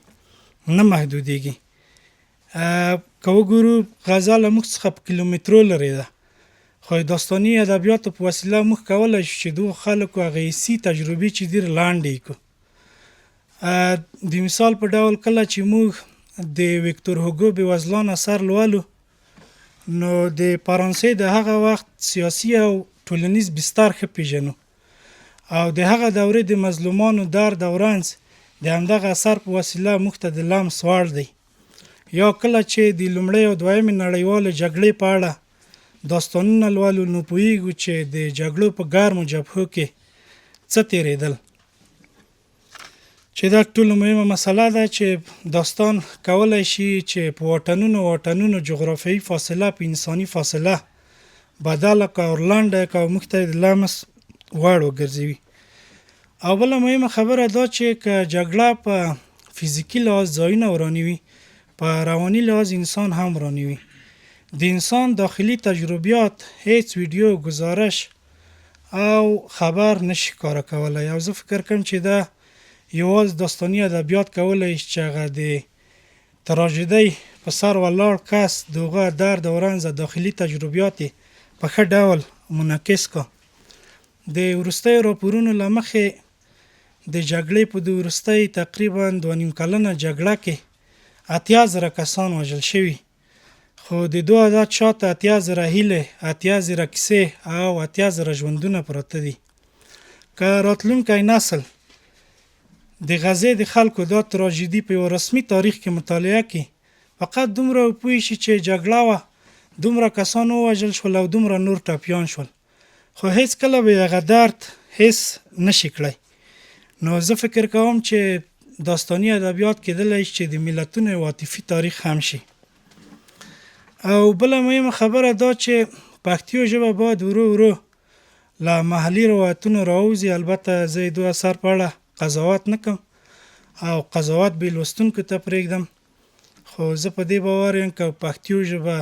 نه محدودېږي. که وګورو غزه له موږ څخه په کیلومترو لرې ده، خو داستاني ادبیاتو په وسیله موږ کولی شو چې دغو خلکو هغه حسي تجربې چې ډېرې لنډې کړو. د مثال په ډول کله چې موږ د ویکتور هوګو بېوزلان اثر لولو، نو د فرانسې د هغه وخت سیاسي او ټولنیز بستر ښه پېژنو، او د هغه دورې د مظلومانو درد او رنځ د همدغه اثر په وسیله موږ ته د لمس وړ دی. یا کله چې د لومړۍ او دویمې نړیوالې جګړې په اړه داستانونه لولو نو پوهیږو چې د جګړو په ګرمو جبهو کې څه تېرېدل. چې دا ټولو مهمه مسله ده چې داستان کولی شي چې په واټنونو جغرافیایي فاصله په انساني فاصله بدله که او لنډه که او موږ ته د لمس وړ وګرځوي. او بله مهمه خبره دا چې که جګړه په فزیکي لحاظ ځایونه ورانوي، په رواني لحاظ انسان هم ورانوي. د انسان داخلي تجربیات هیڅ ویډیو، گزارش او خبر نشي ښکاره کولی. او زه فکر کوم چې دا یوازې داستاني ادبیات کولی شي چې هغه د تراژیدۍ په سر ولاړ کس د هغه درد او رنځ داخلي تجربیات په ښه ډول منعکس کا. د وروستیو راپورونو له مخې د جګړې په د وروستۍ تقریبا 2.5 کلنه جګړه کې 80,000 کسان وژل شوي، خو د دو عدد شاته 80,000 هیلې، 80,000 کیسې او 80,000 ژوندونه پراته دي. که راتلونکی نسل د غزې د خلکو دا تراژیدي په یو رسمي تاریخ کې مطالعه کړي، فقط دومره پوه شي چې جګړه وه، دومره کسان ووژل شول او دومره نور ټپیان شول، خو هیڅ کله به هغه درد حس نشي کړی. نو زه فکر کوم چې داستاني ادبیات کېدلی شي چې د ملتونو یو عاطفي تاریخ هم شي. او بله مهمه خبره دا چې پښتو ژبه باید ورو ورو له محلي روایتونو راوځي. البته زه د دو اثر په اړه قضاوت نه کوم او قضاوت به لوستونکو ته پرېږدم، خو زه په دې باور یم که پښتو ژبه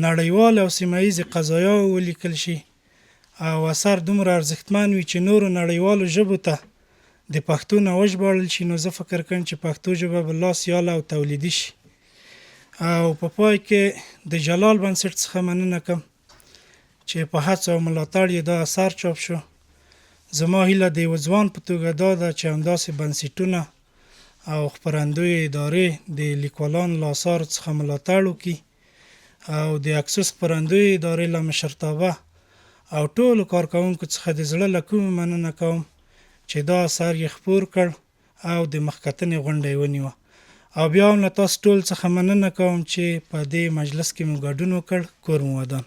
نړیوال او سیمه ییزې قضایاو ولیکل شي او اثر دومره ارزښتمن وي چې نورو نړیوالو ژبو ته د پښتو نه وژباړل شي، نو زه فکر کوم چې پښتو ژبه به لا سیاله او تولیدي شي. او په پای کې د جلال بنسټ څخه مننه کوم چې په هڅو او ملاتړ یې دا اثر چاپ شو. زما هیله د یوه ځوان په توګه دا ده چې همداسې بنسټونه او خپرندویې ادارې د لیکوالانو له اثارو څخه ملاتړ وکړي او د اکسوس خپرندویې ادارې له مشرتابه او ټولو کارکوونکو څخه د زړه له کومې مننه کوم چې دا اثر یې خپور کړ او د مخکتنې غونډه یې ونیوه. او بیا هم له تاسو ټول څخه مننه کوم چې په دې مجلس کې مو ګډون وکړ. کور مو ودان.